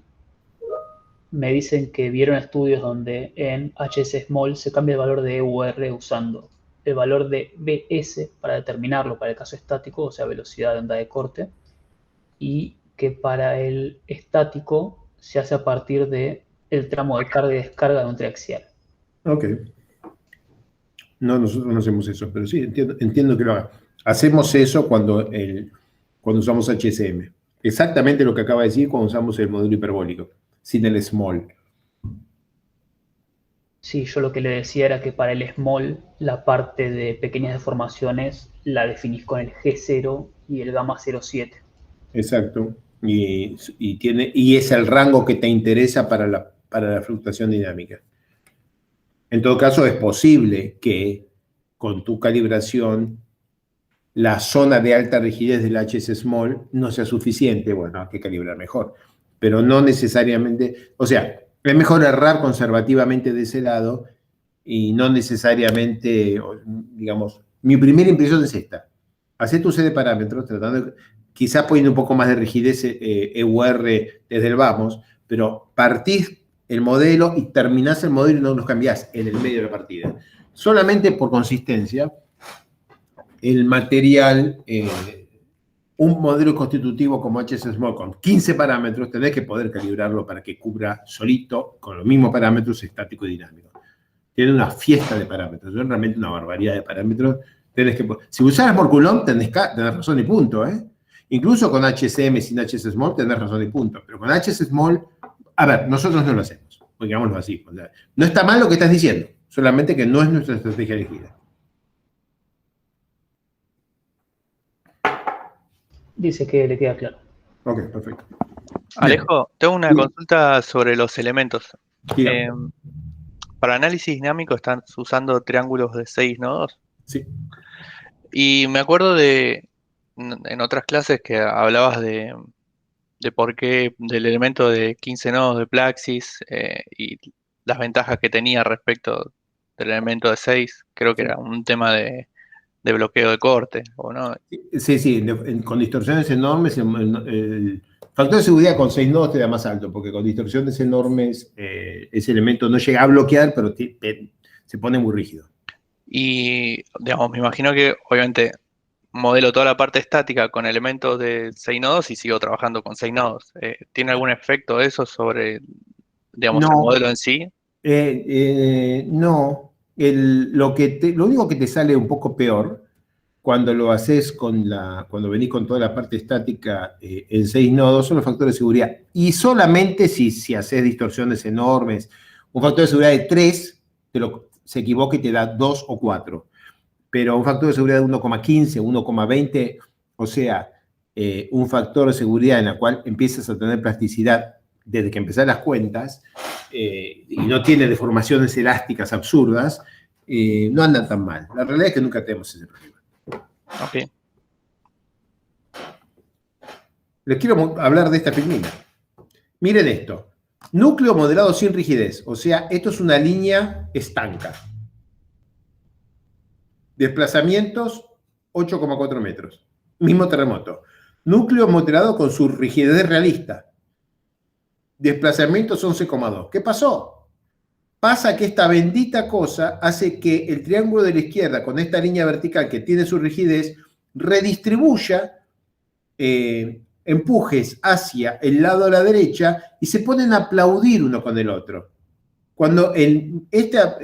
me dicen que vieron estudios donde en HS Small se cambia el valor de EUR usando el valor de BS para determinarlo para el caso estático, o sea, velocidad de onda de corte, y que para el estático se hace a partir del tramo de carga y descarga de un triaxial. Ok. No, nosotros no hacemos eso, pero sí, entiendo que lo haga. Hacemos eso cuando usamos HSM. Exactamente lo que acaba de decir cuando usamos el modelo hiperbólico, sin el small. Sí, yo lo que le decía era que para el small, la parte de pequeñas deformaciones la definís con el G0 y el gamma 0,7. Exacto. Y es el rango que te interesa para la fluctuación dinámica. En todo caso, es posible que con tu calibración la zona de alta rigidez del HS Small no sea suficiente. Bueno, hay que calibrar mejor. Pero no necesariamente... O sea, es mejor errar conservativamente de ese lado y no necesariamente, digamos... Mi primera impresión es esta. Hacé tu set de parámetros tratando de... quizás poniendo un poco más de rigidez EUR desde el vamos, pero partís el modelo y terminás el modelo y no los cambiás en el medio de la partida. Solamente por consistencia, el material, un modelo constitutivo como HS Small con 15 parámetros, tenés que poder calibrarlo para que cubra solito, con los mismos parámetros, estático y dinámico. Tiene una fiesta de parámetros, es realmente una barbaridad de parámetros. Si usaras Morculon, tenés razón y punto, ¿eh? Incluso con HSM sin HS Small tenés razón y punto. Pero con HS Small, a ver, nosotros no lo hacemos, digámoslo así. O sea, no está mal lo que estás diciendo, solamente que no es nuestra estrategia elegida. Dice que le queda claro. Ok, perfecto. Alejo, tengo una Sí. consulta sobre los elementos. Dígame. Para análisis dinámico están usando triángulos de 6 nodos. Sí. Y me acuerdo en otras clases que hablabas de por qué del elemento de 15 nodos de Plaxis y las ventajas que tenía respecto del elemento de 6. Creo que era un tema de bloqueo de corte, ¿o no? Sí, con distorsiones enormes, el factor de seguridad con 6 nodos te da más alto, porque con distorsiones enormes ese elemento no llega a bloquear, pero se pone muy rígido. Y, digamos, me imagino que, obviamente, modelo toda la parte estática con elementos de 6 nodos y sigo trabajando con 6 nodos. ¿Tiene algún efecto eso sobre, digamos, el modelo en sí? No. Lo único que te sale un poco peor cuando lo haces cuando venís con toda la parte estática en 6 nodos son los factores de seguridad. Y solamente si haces distorsiones enormes, un factor de seguridad de 3 se equivoca y te da 2 o 4. Pero un factor de seguridad de 1,15, 1,20, o sea, un factor de seguridad en el cual empiezas a tener plasticidad desde que empezás las cuentas y no tiene deformaciones elásticas absurdas, no andan tan mal. La realidad es que nunca tenemos ese problema. Ok. Les quiero hablar de esta filmina. Miren esto. Núcleo modelado sin rigidez. O sea, esto es una línea estanca. Desplazamientos, 8,4 metros. Mismo terremoto. Núcleo modelado con su rigidez realista. Desplazamientos 11,2. ¿Qué pasó? Pasa que esta bendita cosa hace que el triángulo de la izquierda, con esta línea vertical que tiene su rigidez, redistribuya empujes hacia el lado de la derecha y se ponen a aplaudir uno con el otro. Cuando esta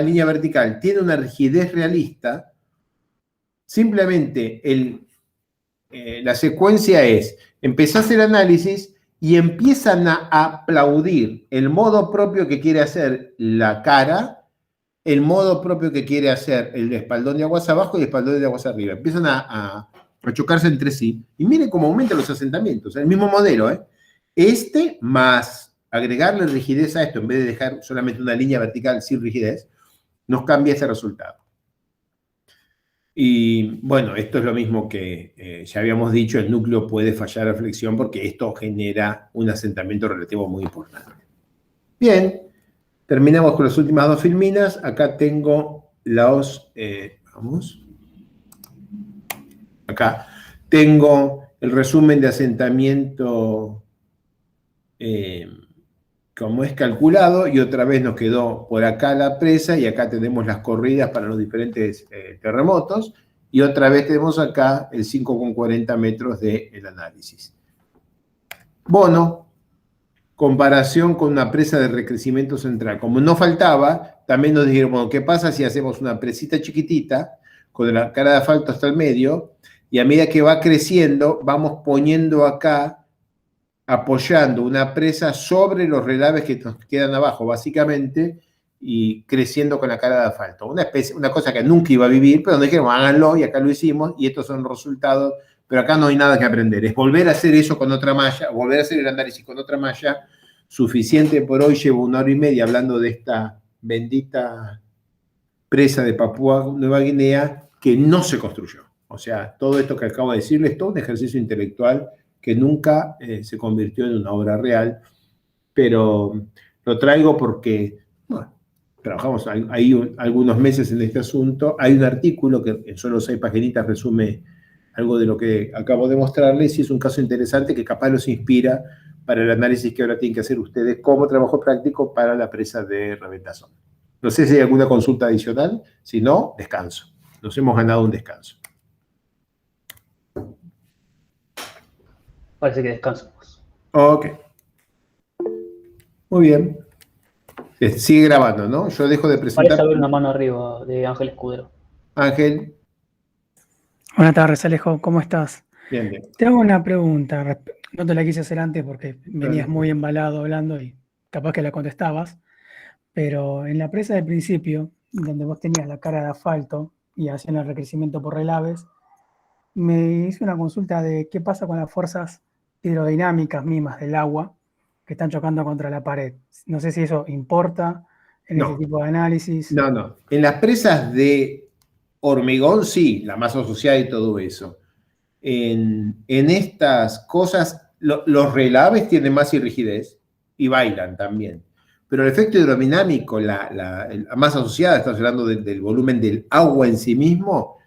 línea vertical tiene una rigidez realista, simplemente la secuencia es, empezás el análisis y empiezan a aplaudir el modo propio que quiere hacer la cara, el modo propio que quiere hacer el espaldón de aguas abajo y el espaldón de aguas arriba. Empiezan a chocarse entre sí. Y miren cómo aumentan los asentamientos. El mismo modelo, ¿eh? Más agregarle rigidez a esto, en vez de dejar solamente una línea vertical sin rigidez, nos cambia ese resultado. Y bueno, esto es lo mismo que ya habíamos dicho, el núcleo puede fallar a flexión porque esto genera un asentamiento relativo muy importante. Bien, terminamos con las últimas dos filminas. Acá tengo acá tengo el resumen de asentamiento como es calculado, y otra vez nos quedó por acá la presa, y acá tenemos las corridas para los diferentes terremotos, y otra vez tenemos acá el 5,40 metros del análisis. Bono, comparación con una presa de recrecimiento central. Como no faltaba, también nos dijeron, bueno, ¿qué pasa si hacemos una presita chiquitita, con la cara de asfalto hasta el medio, y a medida que va creciendo, vamos poniendo acá, apoyando una presa sobre los relaves que nos quedan abajo, básicamente, y creciendo con la cara de asfalto. Una cosa que nunca iba a vivir, pero nos dijeron, háganlo, y acá lo hicimos, y estos son los resultados, pero acá no hay nada que aprender. Es volver a hacer eso con otra malla, volver a hacer el análisis con otra malla, suficiente por hoy. Llevo 1 hora y media hablando de esta bendita presa de Papúa Nueva Guinea, que no se construyó. O sea, todo esto que acabo de decirles es todo un ejercicio intelectual que nunca se convirtió en una obra real, pero lo traigo porque, bueno, trabajamos ahí algunos meses en este asunto. Hay un artículo que en solo 6 paginitas resume algo de lo que acabo de mostrarles, y es un caso interesante que capaz los inspira para el análisis que ahora tienen que hacer ustedes como trabajo práctico para la presa de Reventazón. No sé si hay alguna consulta adicional, si no, descanso. Nos hemos ganado un descanso. Parece que descansamos. Ok. Muy bien. Sigue grabando, ¿no? Yo dejo de presentar. Parece haber una mano arriba de Ángel Escudero. Ángel. Buenas tardes, Alejo, ¿cómo estás? Bien, bien. Te hago una pregunta, no te la quise hacer antes porque venías muy embalado hablando y capaz que la contestabas, pero en la presa del principio, donde vos tenías la cara de asfalto y hacían el recrecimiento por relaves, me hice una consulta de qué pasa con las fuerzas hidrodinámicas mismas del agua que están chocando contra la pared. No sé si eso importa en No. ese tipo de análisis. No, no. En las presas de hormigón, sí, la masa asociada y todo eso. En estas cosas, los relaves tienen más rigidez y bailan también. Pero el efecto hidrodinámico, la masa asociada, estamos hablando del volumen del agua en sí mismo,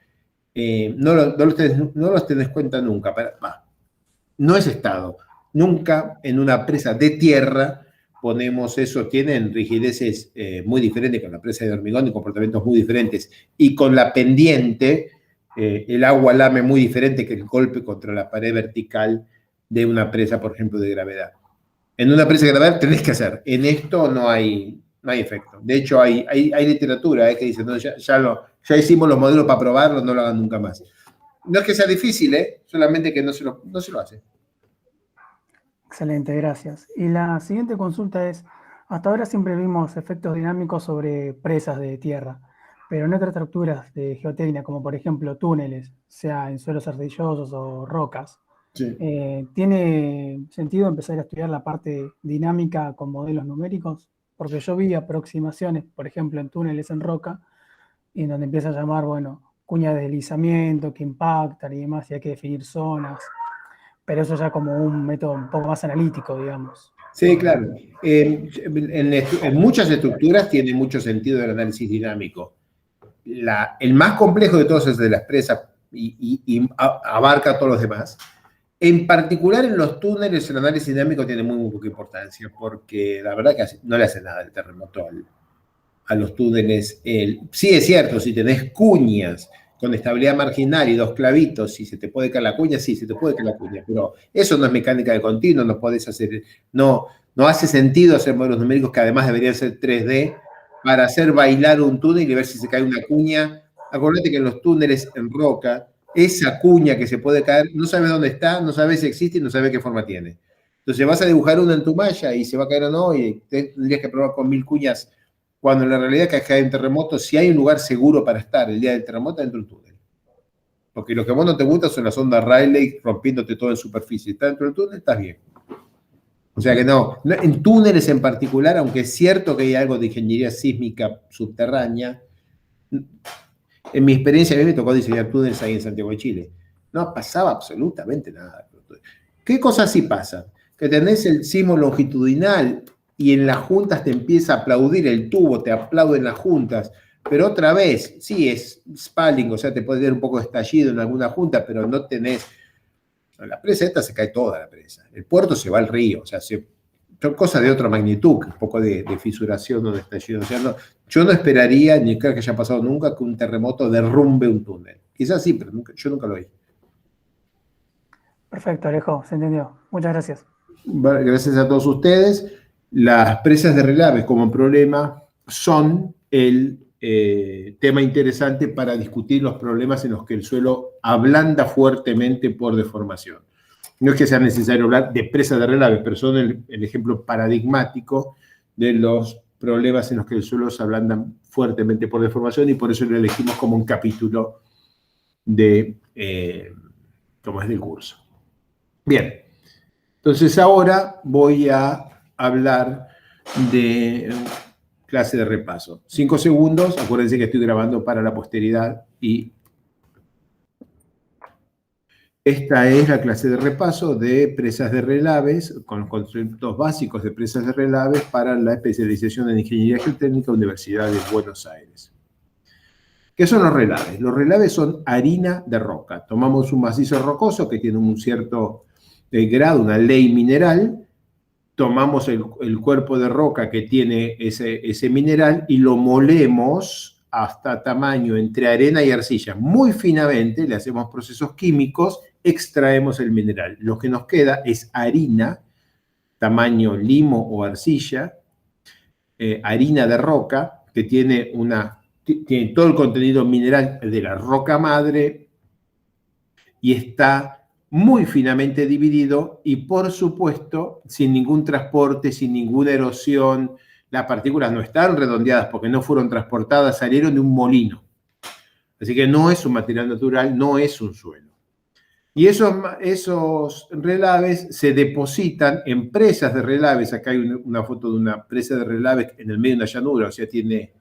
no los tenés cuenta nunca. No es estado. Nunca en una presa de tierra ponemos eso. Tienen rigideces muy diferentes con la presa de hormigón y comportamientos muy diferentes. Y con la pendiente, el agua lame muy diferente que el golpe contra la pared vertical de una presa, por ejemplo, de gravedad. En una presa de gravedad tenés que hacer. En esto no hay efecto. De hecho, hay literatura que dice, no, ya hicimos los modelos para probarlo, no lo hagan nunca más. No es que sea difícil, solamente que no se lo hace. Excelente, gracias. Y la siguiente consulta es, hasta ahora siempre vimos efectos dinámicos sobre presas de tierra, pero en otras estructuras de geotecnia, como por ejemplo túneles, sea en suelos arcillosos o rocas, Sí. ¿tiene sentido empezar a estudiar la parte dinámica con modelos numéricos? Porque yo vi aproximaciones, por ejemplo, en túneles en roca, y en donde empieza a llamar, bueno, cuña de deslizamiento, que impactan y demás, y hay que definir zonas. Pero eso ya como un método un poco más analítico, digamos. Sí, claro. En muchas estructuras tiene mucho sentido el análisis dinámico. El más complejo de todos es de las presas y abarca a todos los demás. En particular en los túneles el análisis dinámico tiene muy poca importancia porque la verdad que no le hace nada el terremoto a los túneles. Sí es cierto, si tenés cuñas con estabilidad marginal y dos clavitos, si se te puede caer la cuña, sí, se te puede caer la cuña, pero eso no es mecánica de continuo, no podés hacer, no hace sentido hacer modelos numéricos que además deberían ser 3D para hacer bailar un túnel y ver si se cae una cuña. Acordate que en los túneles en roca, esa cuña que se puede caer, no sabes dónde está, no sabes si existe y no sabes qué forma tiene. Entonces vas a dibujar una en tu malla y se va a caer o no, y tendrías que probar con 1000 cuñas, cuando en la realidad es que hay un terremoto, si hay un lugar seguro para estar el día del terremoto, dentro del túnel. Porque lo que a vos no te gusta son las ondas Rayleigh rompiéndote todo en superficie. Está dentro del túnel, estás bien. O sea que no, en túneles en particular, aunque es cierto que hay algo de ingeniería sísmica subterránea, en mi experiencia a mí me tocó diseñar túneles ahí en Santiago de Chile. No pasaba absolutamente nada. ¿Qué cosas sí pasan? Que tenés el sismo longitudinal y en las juntas te empieza a aplaudir el tubo, te aplauden las juntas, pero otra vez, sí, es spalling, o sea, te puede dar un poco de estallido en alguna junta, pero no tenés... La presa esta se cae toda la presa. El puerto se va al río, o sea, son cosas de otra magnitud, un poco de fisuración o de estallido. O sea, yo no esperaría, ni creo que haya pasado nunca, que un terremoto derrumbe un túnel. Quizás sí, pero yo nunca lo vi. Perfecto, Alejo, se entendió. Muchas gracias. Gracias a todos ustedes. Las presas de relaves como problema son el tema interesante para discutir los problemas en los que el suelo ablanda fuertemente por deformación. No es que sea necesario hablar de presas de relaves, pero son el ejemplo paradigmático de los problemas en los que el suelo se ablanda fuertemente por deformación y por eso lo elegimos como un capítulo como es del curso. Bien. Entonces ahora voy a hablar de clase de repaso. 5 segundos, acuérdense que estoy grabando para la posteridad y esta es la clase de repaso de presas de relaves, con los conceptos básicos de presas de relaves para la especialización en Ingeniería Geotécnica, Universidad de Buenos Aires. ¿Qué son los relaves? Los relaves son harina de roca. Tomamos un macizo rocoso que tiene un cierto grado, una ley mineral, tomamos el cuerpo de roca que tiene ese mineral y lo molemos hasta tamaño entre arena y arcilla. Muy finamente, le hacemos procesos químicos, extraemos el mineral. Lo que nos queda es harina, tamaño limo o arcilla, harina de roca, que tiene todo el contenido mineral de la roca madre y está muy finamente dividido y, por supuesto, sin ningún transporte, sin ninguna erosión. Las partículas no están redondeadas porque no fueron transportadas, salieron de un molino. Así que no es un material natural, no es un suelo. Y esos relaves se depositan en presas de relaves. Acá hay una foto de una presa de relaves en el medio de una llanura, o sea, tiene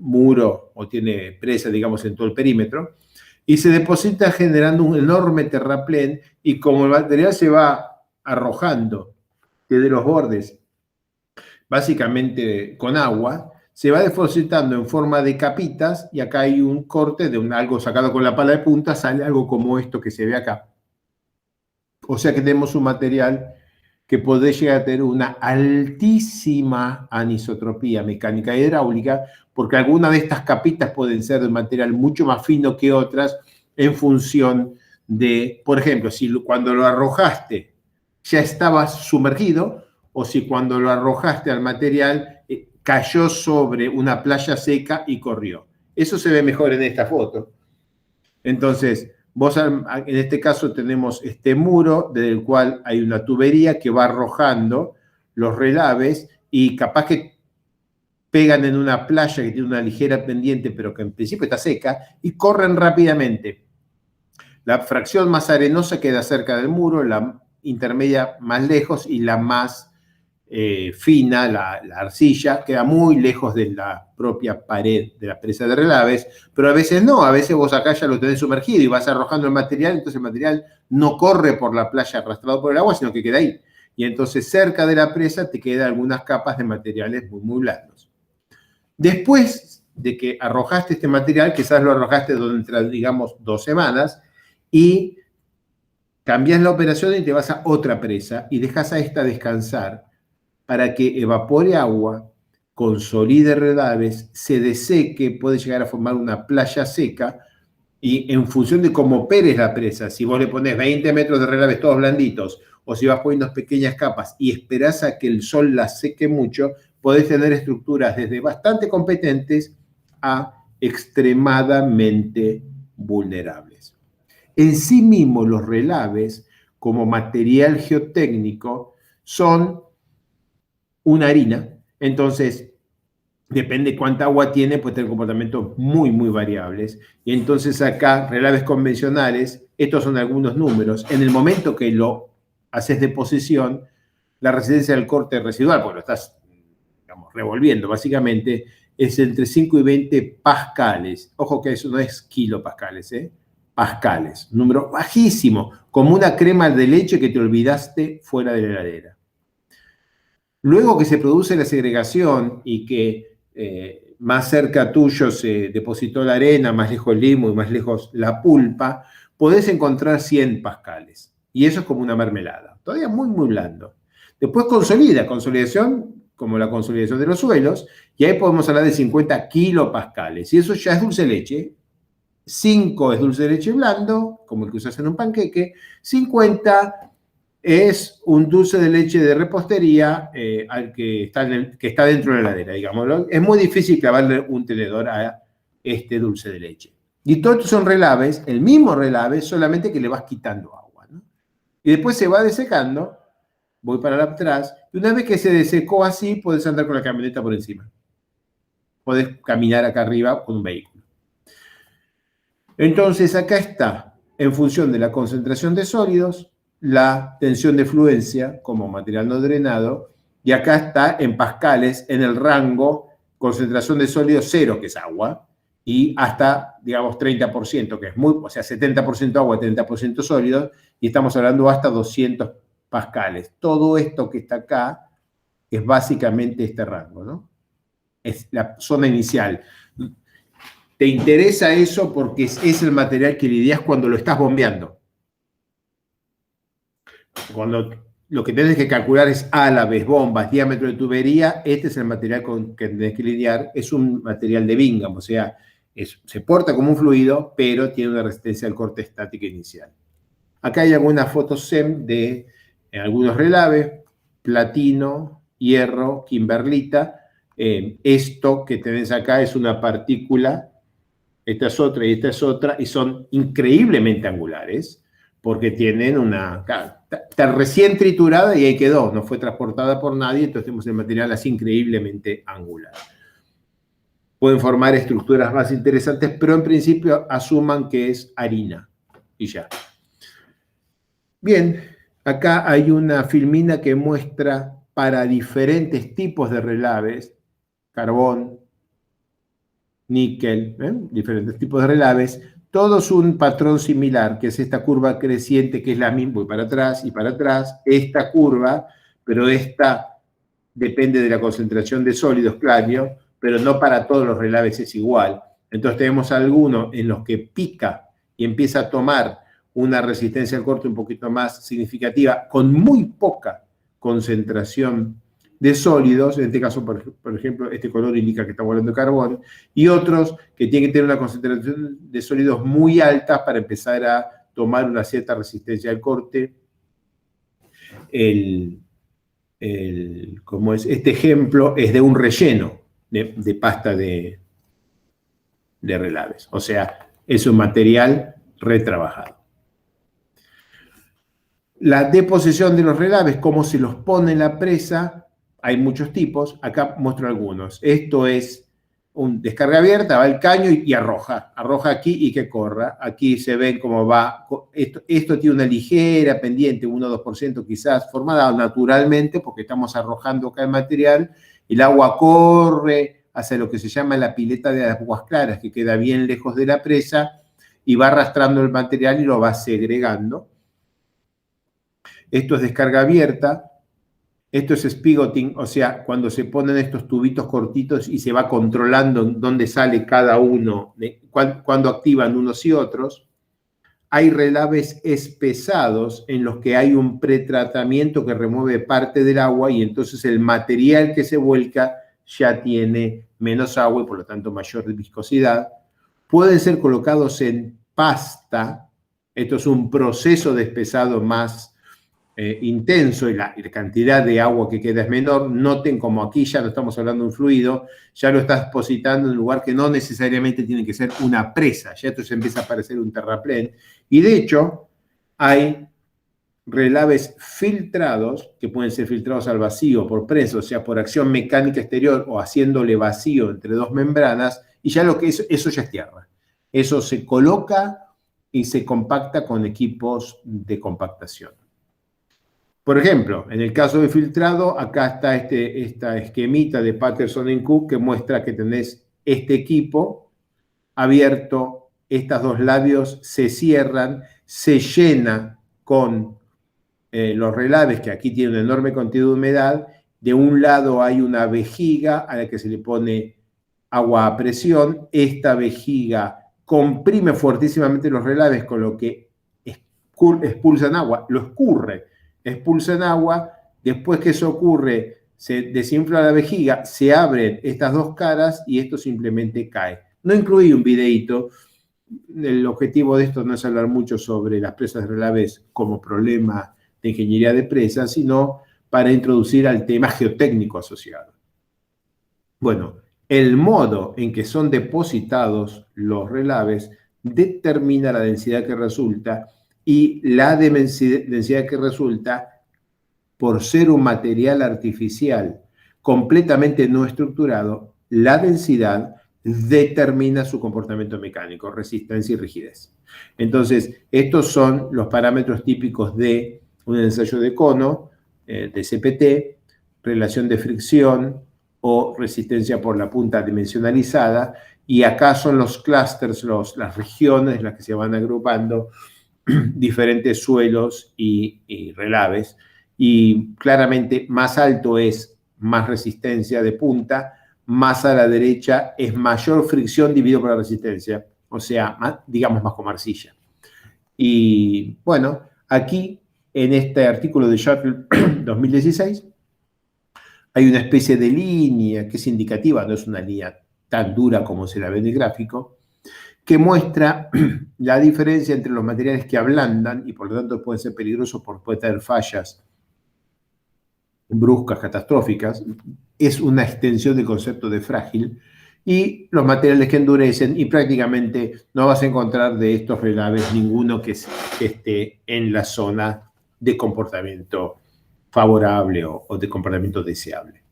muro o tiene presa, digamos, en todo el perímetro. Y se deposita generando un enorme terraplén, y como el material se va arrojando desde los bordes, básicamente con agua, se va depositando en forma de capitas, y acá hay un corte de algo sacado con la pala de punta, sale algo como esto que se ve acá. O sea que tenemos un material que puede llegar a tener una altísima anisotropía mecánica e hidráulica, porque algunas de estas capitas pueden ser de material mucho más fino que otras en función de, por ejemplo, si cuando lo arrojaste ya estaba sumergido, o si cuando lo arrojaste al material cayó sobre una playa seca y corrió. Eso se ve mejor en esta foto. Entonces, en este caso tenemos este muro del cual hay una tubería que va arrojando los relaves, y capaz que pegan en una playa que tiene una ligera pendiente, pero que en principio está seca, y corren rápidamente. La fracción más arenosa queda cerca del muro, la intermedia más lejos, y la más fina, la arcilla, queda muy lejos de la propia pared de la presa de relaves, pero a veces no, a veces vos acá ya lo tenés sumergido y vas arrojando el material, entonces el material no corre por la playa arrastrado por el agua, sino que queda ahí. Y entonces cerca de la presa te quedan algunas capas de materiales muy, muy blandos. Después de que arrojaste este material, quizás lo arrojaste durante, digamos, 2 semanas, y cambias la operación y te vas a otra presa y dejas a esta descansar para que evapore agua, consolide relaves, se deseque, puede llegar a formar una playa seca, y en función de cómo operes la presa, si vos le pones 20 metros de relaves todos blanditos, o si vas poniendo pequeñas capas y esperás a que el sol las seque mucho, podés tener estructuras desde bastante competentes a extremadamente vulnerables. En sí mismo, los relaves, como material geotécnico, son una harina. Entonces, depende cuánta agua tiene, puede tener comportamientos muy, muy variables. Y entonces acá, relaves convencionales, estos son algunos números. En el momento que lo haces deposición, la resistencia del corte residual, porque lo estás, digamos, revolviendo básicamente, es entre 5 y 20 pascales. Ojo que eso no es kilopascales, pascales. Número bajísimo, como una crema de leche que te olvidaste fuera de la heladera. Luego que se produce la segregación y que más cerca tuyo se depositó la arena, más lejos el limo y más lejos la pulpa, podés encontrar 100 pascales. Y eso es como una mermelada, todavía muy, muy blando. Después consolidación, como la consolidación de los suelos, y ahí podemos hablar de 50 kilopascales. Y eso ya es dulce de leche. 5 es dulce de leche blando, como el que usas en un panqueque. 50 es un dulce de leche de repostería que está dentro de la heladera, digámoslo. Es muy difícil clavarle un tenedor a este dulce de leche. Y todos estos son relaves, el mismo relave, solamente que le vas quitando agua, ¿no? Y después se va desecando, voy para atrás, y una vez que se desecó así, podés andar con la camioneta por encima. Podés caminar acá arriba con un vehículo. Entonces acá está, en función de la concentración de sólidos, la tensión de fluencia como material no drenado, y acá está en pascales en el rango concentración de sólidos 0, que es agua, y hasta, digamos, 30%, que es muy, o sea, 70% agua, 30% sólidos, y estamos hablando hasta 200 pascales. Todo esto que está acá es básicamente este rango, ¿no? Es la zona inicial. te interesa eso porque es el material que lidias cuando lo estás bombeando. Cuando lo que tienes que calcular es álabes, bombas, diámetro de tubería, este es el material con que tenés que lidiar. Es un material de Bingham, o sea, se porta como un fluido, pero tiene una resistencia al corte estático inicial. Acá hay algunas fotos SEM de algunos relaves, platino, hierro, kimberlita. Esto que tenés acá es una partícula, esta es otra y esta es otra, y son increíblemente angulares, porque tienen una... Está recién triturada y ahí quedó, no fue transportada por nadie, entonces tenemos el material así increíblemente angular. Pueden formar estructuras más interesantes, pero en principio asuman que es harina, y ya. Bien, acá hay una filmina que muestra para diferentes tipos de relaves, carbón, níquel, diferentes tipos de relaves, todos un patrón similar, que es esta curva creciente, que es la misma, voy para atrás y para atrás, esta curva, pero esta depende de la concentración de sólidos, claro, pero no para todos los relaves es igual. Entonces tenemos algunos en los que pica y empieza a tomar una resistencia al corte un poquito más significativa, con muy poca concentración de sólidos, en este caso, por ejemplo, este color indica que estamos hablando de carbón, y otros que tienen que tener una concentración de sólidos muy alta para empezar a tomar una cierta resistencia al corte. Como es, este ejemplo es de un relleno de pasta de relaves, o sea, es un material retrabajado. La deposición de los relaves, cómo se los pone en la presa, hay muchos tipos, acá muestro algunos. Esto es un descarga abierta, va el caño y arroja aquí y que corra. Aquí se ven cómo va, esto tiene una ligera pendiente, 1 o 2% quizás, formada naturalmente porque estamos arrojando acá el material, el agua corre hacia lo que se llama la pileta de aguas claras, que queda bien lejos de la presa, y va arrastrando el material y lo va segregando. Esto es descarga abierta. Esto es spigoting, o sea, cuando se ponen estos tubitos cortitos y se va controlando dónde sale cada uno, cuando activan unos y otros. Hay relaves espesados en los que hay un pretratamiento que remueve parte del agua y entonces el material que se vuelca ya tiene menos agua y por lo tanto mayor viscosidad. Pueden ser colocados en pasta. Esto es un proceso de espesado más intenso y la cantidad de agua que queda es menor. Noten como aquí ya no estamos hablando de un fluido, ya lo estás depositando en un lugar que no necesariamente tiene que ser una presa, ya entonces empieza a parecer un terraplén. Y de hecho, hay relaves filtrados, que pueden ser filtrados al vacío por presa, o sea, por acción mecánica exterior o haciéndole vacío entre dos membranas, y ya lo que eso ya es tierra. Eso se coloca y se compacta con equipos de compactación. Por ejemplo, en el caso de filtrado, acá está esta esquemita de Patterson & Cook que muestra que tenés este equipo abierto, estos dos labios se cierran, se llena con los relaves, que aquí tienen un enorme contenido de humedad. De un lado hay una vejiga a la que se le pone agua a presión. Esta vejiga comprime fuertísimamente los relaves, con lo que expulsan agua, lo escurre, expulsan agua. Después que eso ocurre, se desinfla la vejiga, se abren estas dos caras y esto simplemente cae. No incluí un videíto. El objetivo de esto no es hablar mucho sobre las presas de relaves como problema de ingeniería de presas, sino para introducir al tema geotécnico asociado. Bueno, el modo en que son depositados los relaves determina la densidad que resulta, y la densidad que resulta, por ser un material artificial completamente no estructurado, la densidad determina su comportamiento mecánico, resistencia y rigidez. Entonces, estos son los parámetros típicos de un ensayo de cono, de CPT, relación de fricción o resistencia por la punta dimensionalizada, y acá son los clústeres, las regiones en las que se van agrupando diferentes suelos y relaves, y claramente más alto es más resistencia de punta, más a la derecha es mayor fricción dividido por la resistencia, o sea, digamos más como arcilla. Y bueno, aquí en este artículo de Shuttle 2016 hay una especie de línea que es indicativa, no es una línea tan dura como se la ve en el gráfico, que muestra la diferencia entre los materiales que ablandan y por lo tanto pueden ser peligrosos porque pueden tener fallas bruscas, catastróficas. Es una extensión del concepto de frágil, y los materiales que endurecen, y prácticamente no vas a encontrar de estos relaves ninguno que esté en la zona de comportamiento favorable o de comportamiento deseable.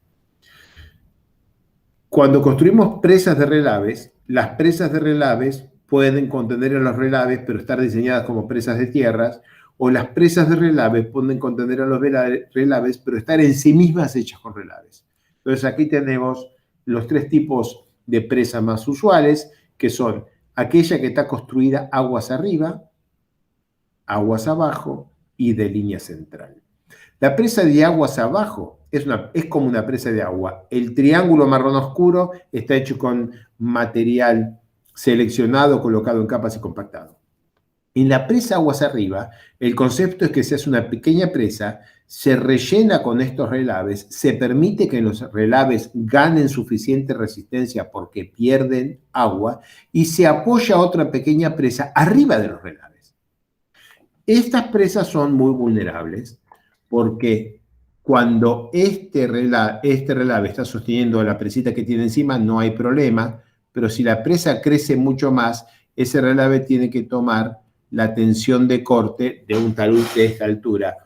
Cuando construimos presas de relaves, las presas de relaves pueden contener a los relaves, pero estar diseñadas como presas de tierras, o las presas de relaves pueden contener a los relaves, pero estar en sí mismas hechas con relaves. Entonces aquí tenemos los tres tipos de presas más usuales, que son aquella que está construida aguas arriba, aguas abajo y de línea central. La presa de aguas abajo es como una presa de agua. El triángulo marrón oscuro está hecho con material seleccionado, colocado en capas y compactado. En la presa aguas arriba, el concepto es que se hace una pequeña presa, se rellena con estos relaves, se permite que los relaves ganen suficiente resistencia porque pierden agua, y se apoya otra pequeña presa arriba de los relaves. Estas presas son muy vulnerables porque cuando este relave está sosteniendo la presita que tiene encima, no hay problema, pero si la presa crece mucho más, ese relave tiene que tomar la tensión de corte de un talud de esta altura.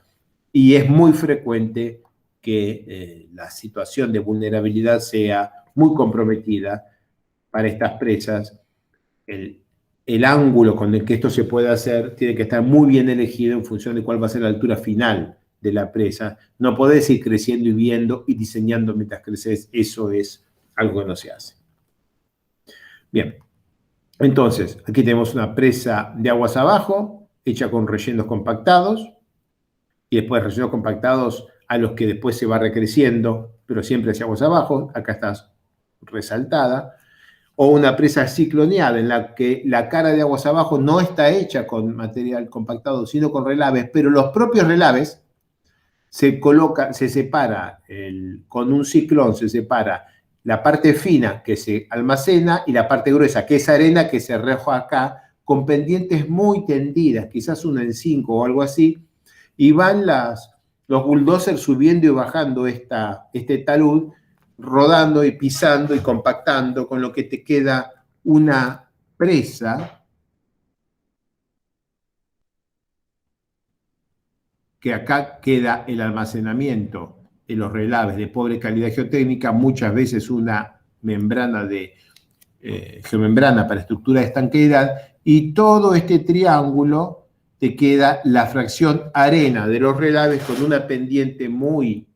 Y es muy frecuente que la situación de vulnerabilidad sea muy comprometida para estas presas. El ángulo con el que esto se puede hacer tiene que estar muy bien elegido en función de cuál va a ser la altura final de la presa. No podés ir creciendo y viendo y diseñando mientras creces. Eso es algo que no se hace. Bien. Entonces, aquí tenemos una presa de aguas abajo, hecha con rellenos compactados, y después rellenos compactados a los que después se va recreciendo, pero siempre hacia aguas abajo. Acá está resaltada. O una presa cicloneada, en la que la cara de aguas abajo no está hecha con material compactado, sino con relaves, pero los propios relaves se separa, con un ciclón se separa la parte fina que se almacena y la parte gruesa, que es arena que se reja acá, con pendientes muy tendidas, quizás una en 5 o algo así, y van los bulldozers subiendo y bajando este talud, rodando y pisando y compactando, con lo que te queda una presa que acá queda el almacenamiento de los relaves de pobre calidad geotécnica, muchas veces una membrana geomembrana para estructura de estanqueidad, y todo este triángulo te queda la fracción arena de los relaves con una pendiente muy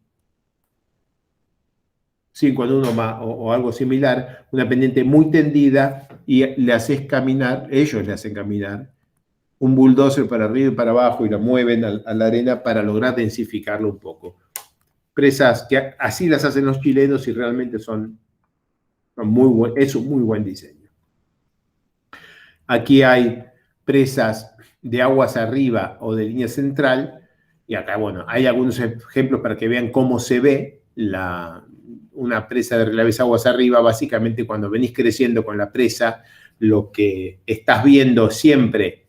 5 en 1 o algo similar, una pendiente muy tendida, y le haces caminar, ellos le hacen caminar un bulldozer para arriba y para abajo y lo mueven a la arena para lograr densificarlo un poco. Presas que así las hacen los chilenos y realmente es un muy buen diseño. Aquí hay presas de aguas arriba o de línea central, y acá, bueno, hay algunos ejemplos para que vean cómo se ve una presa de relaves aguas arriba. Básicamente, cuando venís creciendo con la presa, lo que estás viendo siempre,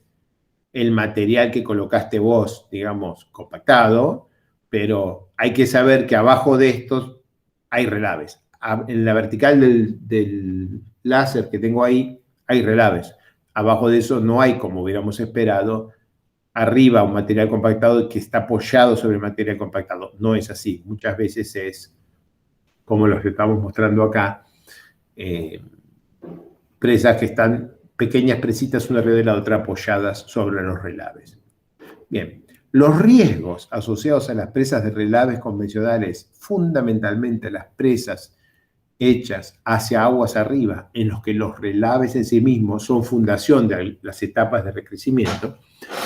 el material que colocaste vos, digamos, compactado, pero hay que saber que abajo de estos hay relaves. En la vertical del láser que tengo ahí, hay relaves. Abajo de eso no hay, como hubiéramos esperado, arriba un material compactado que está apoyado sobre el material compactado. No es así. Muchas veces es, como los que estamos mostrando acá, presas que están, pequeñas presitas una arriba de la otra, apoyadas sobre los relaves. Bien, los riesgos asociados a las presas de relaves convencionales, fundamentalmente las presas hechas hacia aguas arriba, en los que los relaves en sí mismos son fundación de las etapas de recrecimiento,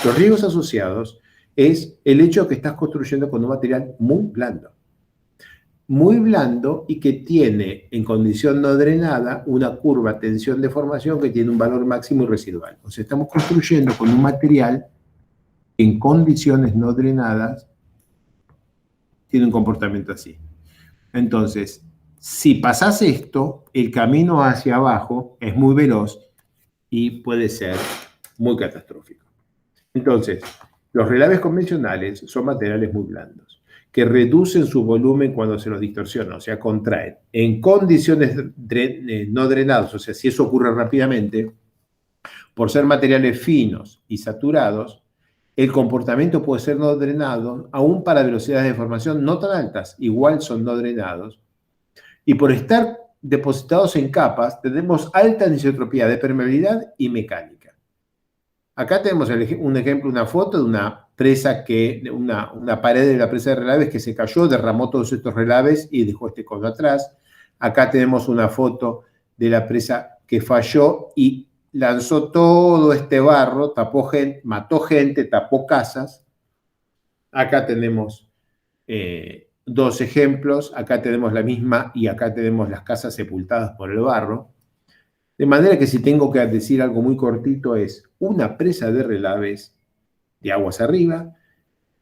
los riesgos asociados es el hecho de que estás construyendo con un material muy blando. muy blando y que tiene, en condición no drenada, una curva tensión-deformación que tiene un valor máximo y residual. O sea, estamos construyendo con un material que en condiciones no drenadas tiene un comportamiento así. Entonces, si pasas esto, el camino hacia abajo es muy veloz y puede ser muy catastrófico. Entonces, los relaves convencionales son materiales muy blandos, que reducen su volumen cuando se los distorsiona, o sea, contraen. En condiciones no drenadas, o sea, si eso ocurre rápidamente, por ser materiales finos y saturados, el comportamiento puede ser no drenado, aún para velocidades de deformación no tan altas, igual son no drenados. Y por estar depositados en capas, tenemos alta anisotropía de permeabilidad y mecánica. Acá tenemos un ejemplo, una foto de una presa una pared de la presa de relaves que se cayó, derramó todos estos relaves y dejó este cono atrás. Acá tenemos una foto de la presa que falló y lanzó todo este barro, mató gente, tapó casas. Acá tenemos dos ejemplos, acá tenemos la misma y acá tenemos las casas sepultadas por el barro. De manera que si tengo que decir algo muy cortito es, una presa de relaves de aguas arriba,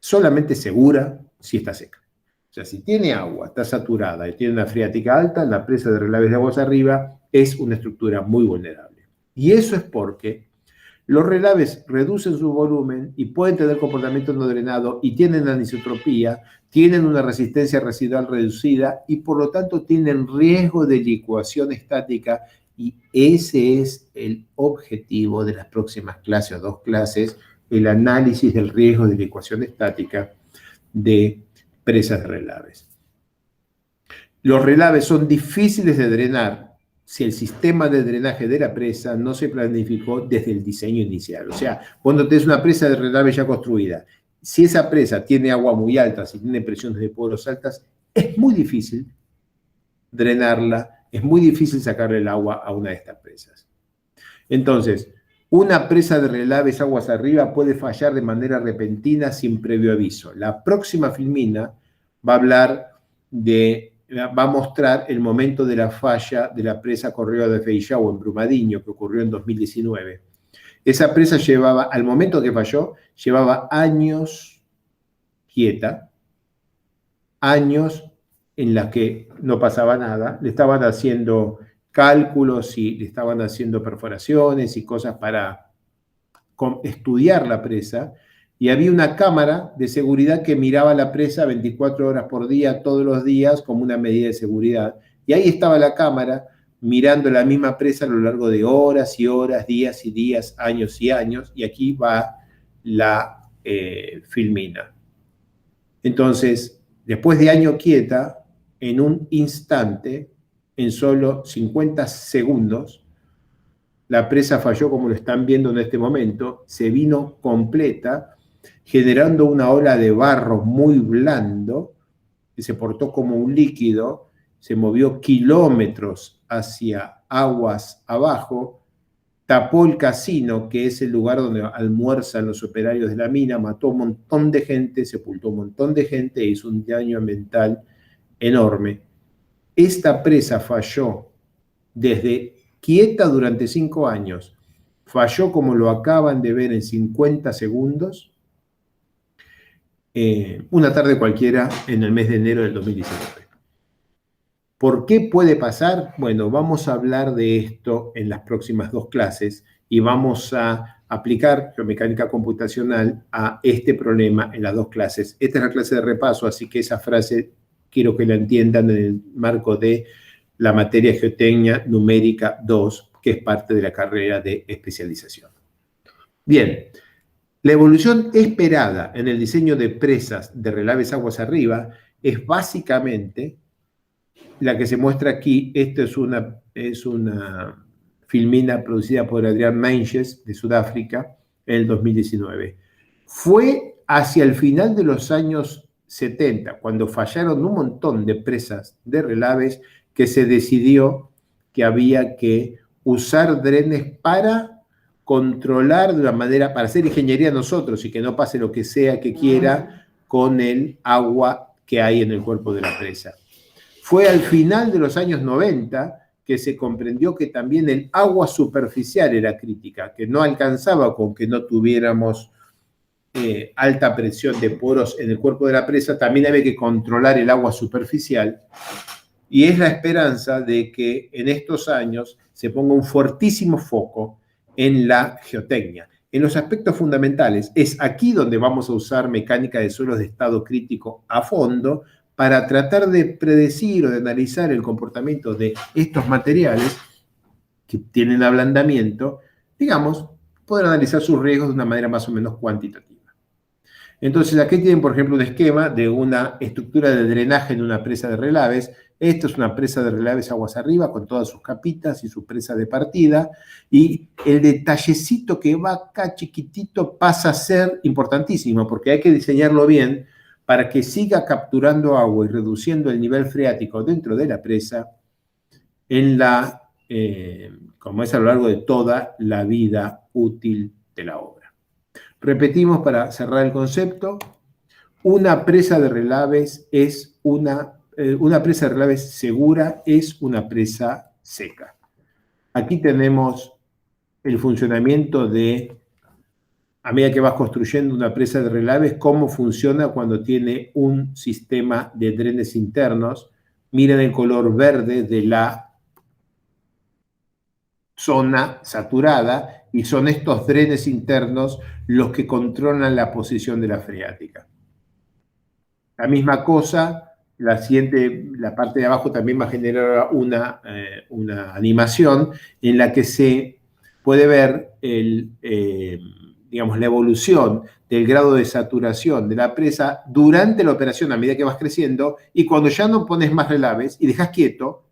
solamente segura si está seca. O sea, si tiene agua, está saturada y tiene una freática alta, la presa de relaves de aguas arriba es una estructura muy vulnerable. Y eso es porque los relaves reducen su volumen y pueden tener comportamiento no drenado y tienen anisotropía, tienen una resistencia residual reducida y por lo tanto tienen riesgo de licuación estática y ese es el objetivo de las próximas clases o 2 clases, el análisis del riesgo de licuación estática de presas de relaves. Los relaves son difíciles de drenar si el sistema de drenaje de la presa no se planificó desde el diseño inicial. O sea, cuando tenés una presa de relave ya construida, si esa presa tiene agua muy alta, si tiene presiones de poros altas, es muy difícil drenarla, es muy difícil sacarle el agua a una de estas presas. Entonces, una presa de relaves aguas arriba puede fallar de manera repentina sin previo aviso. La próxima filmina va a mostrar el momento de la falla de la presa Correo de Feijão en Brumadinho, que ocurrió en 2019. Esa presa al momento que falló, llevaba años quieta, años en las que no pasaba nada, le estaban haciendo cálculos y le estaban haciendo perforaciones y cosas para estudiar la presa, y había una cámara de seguridad que miraba la presa 24 horas por día, todos los días, como una medida de seguridad. Y ahí estaba la cámara mirando la misma presa a lo largo de horas y horas, días y días, años y años, y aquí va la filmina. Entonces, después de año quieta, en un instante, en solo 50 segundos, la presa falló como lo están viendo en este momento, se vino completa, generando una ola de barro muy blando, que se portó como un líquido, se movió kilómetros hacia aguas abajo, tapó el casino, que es el lugar donde almuerzan los operarios de la mina, mató un montón de gente, sepultó un montón de gente e hizo un daño ambiental enorme. Esta presa falló desde quieta durante 5 años, falló como lo acaban de ver en 50 segundos, una tarde cualquiera en el mes de enero del 2019. ¿Por qué puede pasar? Bueno, vamos a hablar de esto en las próximas 2 clases y vamos a aplicar geomecánica computacional a este problema en las 2 clases. Esta es la clase de repaso, así que esa frase quiero que la entiendan en el marco de la materia Geotecnia Numérica 2, que es parte de la carrera de especialización. Bien, la evolución esperada en el diseño de presas de relaves aguas arriba es básicamente la que se muestra aquí. Esto es una filmina producida por Adrián Meintjes de Sudáfrica en el 2019. Fue hacia el final de los años 70, cuando fallaron un montón de presas de relaves, que se decidió que había que usar drenes para controlar de una manera, para hacer ingeniería nosotros y que no pase lo que sea que quiera con el agua que hay en el cuerpo de la presa. Fue al final de los años 90 que se comprendió que también el agua superficial era crítica, que no alcanzaba con que no tuviéramos alta presión de poros en el cuerpo de la presa, también había que controlar el agua superficial, y es la esperanza de que en estos años se ponga un fortísimo foco en la geotecnia, en los aspectos fundamentales. Es aquí donde vamos a usar mecánica de suelos de estado crítico a fondo para tratar de predecir o de analizar el comportamiento de estos materiales que tienen ablandamiento, digamos, poder analizar sus riesgos de una manera más o menos cuantitativa. Entonces, aquí tienen, por ejemplo, un esquema de una estructura de drenaje en una presa de relaves. Esto es una presa de relaves aguas arriba con todas sus capitas y su presa de partida. Y el detallecito que va acá chiquitito pasa a ser importantísimo porque hay que diseñarlo bien para que siga capturando agua y reduciendo el nivel freático dentro de la presa como es a lo largo de toda la vida útil de la obra. Repetimos para cerrar el concepto: una presa de relaves es una presa de relaves segura es una presa seca. Aquí tenemos el funcionamiento a medida que vas construyendo una presa de relaves, cómo funciona cuando tiene un sistema de drenes internos. Miren el color verde de la zona saturada, y son estos drenes internos los que controlan la posición de la freática. La misma cosa, la parte de abajo también va a generar una animación en la que se puede ver digamos, la evolución del grado de saturación de la presa durante la operación a medida que vas creciendo, y cuando ya no pones más relaves y dejas quieto,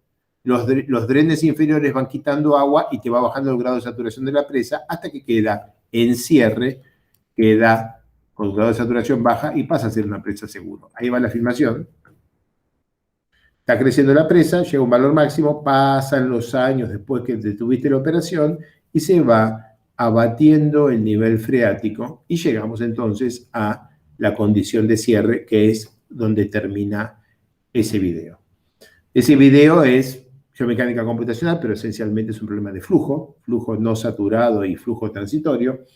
los drenes inferiores van quitando agua y te va bajando el grado de saturación de la presa hasta que queda en cierre, queda con grado de saturación baja y pasa a ser una presa seguro. Ahí va la filmación. Está creciendo la presa, llega a un valor máximo, pasan los años después que detuviste la operación y se va abatiendo el nivel freático y llegamos entonces a la condición de cierre, que es donde termina ese video. Ese video es geomecánica computacional, pero esencialmente es un problema de flujo no saturado y flujo transitorio,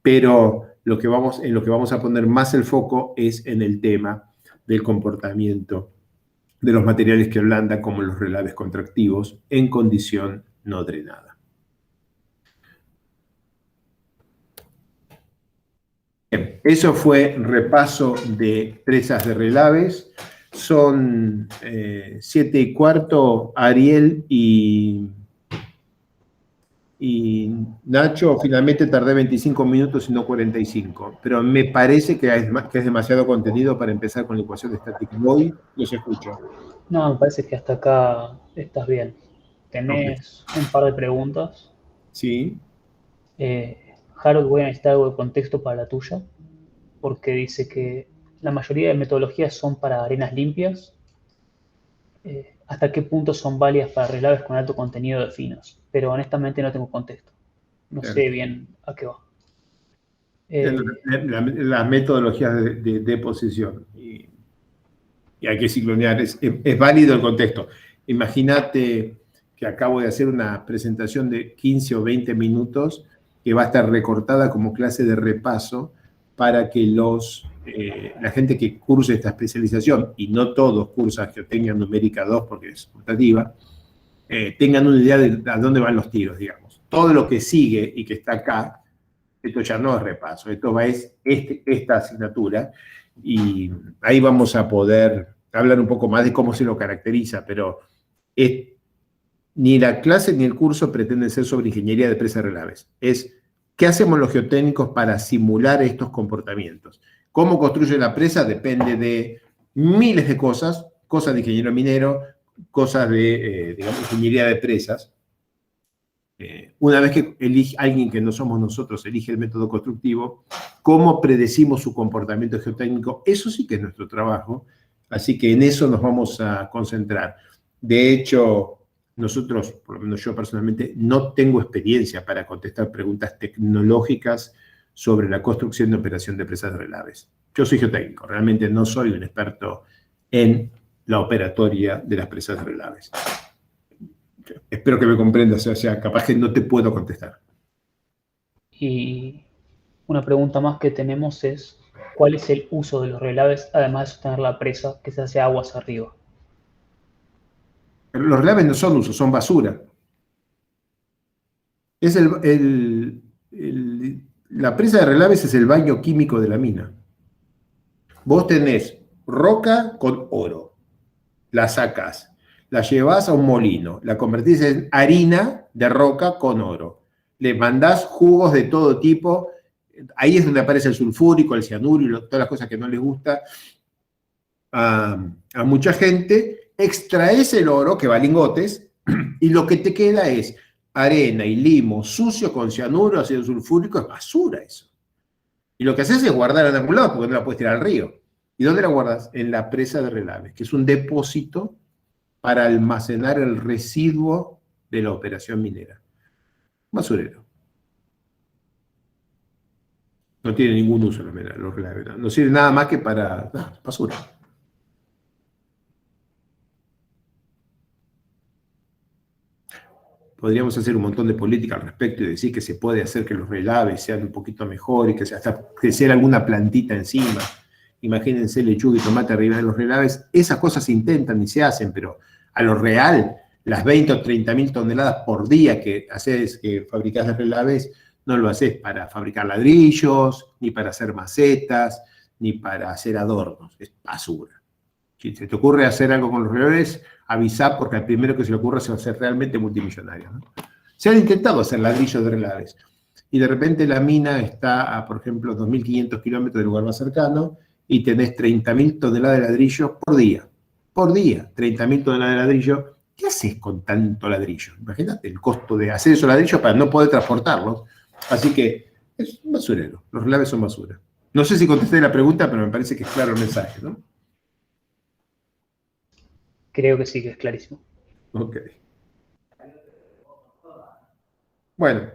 pero en lo que vamos a poner más el foco es en el tema del comportamiento de los materiales que ablandan, como los relaves contractivos, en condición no drenada. Bien, eso fue repaso de presas de relaves. Son 7:15, Ariel y Nacho. Finalmente tardé 25 minutos y no 45, pero me parece que es demasiado contenido para empezar con la ecuación de static void. Los escucho. No, me parece que hasta acá estás bien. ¿Tenés un par de preguntas? Sí. Harold, voy a necesitar algo de contexto para la tuya, porque dice que la mayoría de metodologías son para arenas limpias. ¿Hasta qué punto son válidas para relaves con alto contenido de finos? Pero honestamente no tengo contexto. No sé bien a qué va. Las metodologías de deposición. Y hay que ciclonear. Es válido el contexto. Imagínate que acabo de hacer una presentación de 15 o 20 minutos que va a estar recortada como clase de repaso para que la gente que curse esta especialización, y no todos cursan Geotecnia Numérica 2 porque es optativa, tengan una idea de a dónde van los tiros, digamos. Todo lo que sigue y que está acá, esto ya no es repaso, esto es esta asignatura, y ahí vamos a poder hablar un poco más de cómo se lo caracteriza, pero ni la clase ni el curso pretenden ser sobre ingeniería de presas relaves. Es ¿qué hacemos los geotécnicos para simular estos comportamientos? ¿Cómo construye la presa? Depende de miles de cosas de ingeniero minero, cosas de, digamos, ingeniería de presas. Una vez que alguien que no somos nosotros elige el método constructivo, ¿cómo predecimos su comportamiento geotécnico? Eso sí que es nuestro trabajo, así que en eso nos vamos a concentrar. De hecho, nosotros, por lo menos yo personalmente, no tengo experiencia para contestar preguntas tecnológicas sobre la construcción y operación de presas de relaves. Yo soy geotécnico, realmente no soy un experto en la operatoria de las presas de relaves. Espero que me comprendas, o sea, capaz que no te puedo contestar. Y una pregunta más que tenemos es, ¿cuál es el uso de los relaves además de sostener la presa que se hace aguas arriba? Pero los relaves no son uso, son basura. Es la presa de relaves es el baño químico de la mina. Vos tenés roca con oro, la sacás, la llevás a un molino, la convertís en harina de roca con oro, le mandás jugos de todo tipo, ahí es donde aparece el sulfúrico, el cianuro y todas las cosas que no les gusta a mucha gente, extraes el oro, que va a lingotes, y lo que te queda es arena y limo sucio con cianuro, ácido sulfúrico, es basura eso. Y lo que haces es guardarla en algún lado porque no la puedes tirar al río. ¿Y dónde la guardas? En la presa de relaves, que es un depósito para almacenar el residuo de la operación minera. Basurero. No tiene ningún uso los relaves. No sirve nada más que para basura. Podríamos hacer un montón de política al respecto y decir que se puede hacer que los relaves sean un poquito mejor y que hasta crecer alguna plantita encima. Imagínense lechuga y tomate arriba de los relaves. Esas cosas se intentan y se hacen, pero a lo real, las 20 o 30 mil toneladas por día que fabricás de relaves, no lo haces para fabricar ladrillos, ni para hacer macetas, ni para hacer adornos. Es basura. Si se te ocurre hacer algo con los relaves, avisá porque al primero que se le ocurra se va a hacer realmente multimillonario, ¿no? Se han intentado hacer ladrillos de relaves y de repente la mina está a, por ejemplo, 2.500 kilómetros del lugar más cercano y tenés 30.000 toneladas de ladrillo por día. Por día, 30.000 toneladas de ladrillo. ¿Qué haces con tanto ladrillo? Imagínate el costo de hacer esos ladrillos para no poder transportarlos. Así que es un basurero. Los relaves son basura. No sé si contesté la pregunta, pero me parece que es claro el mensaje, ¿no? Creo que sí, que es clarísimo. Ok. Bueno,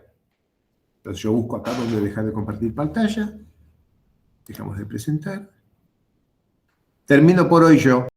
entonces yo busco acá donde dejar de compartir pantalla. Dejamos de presentar. Termino por hoy yo.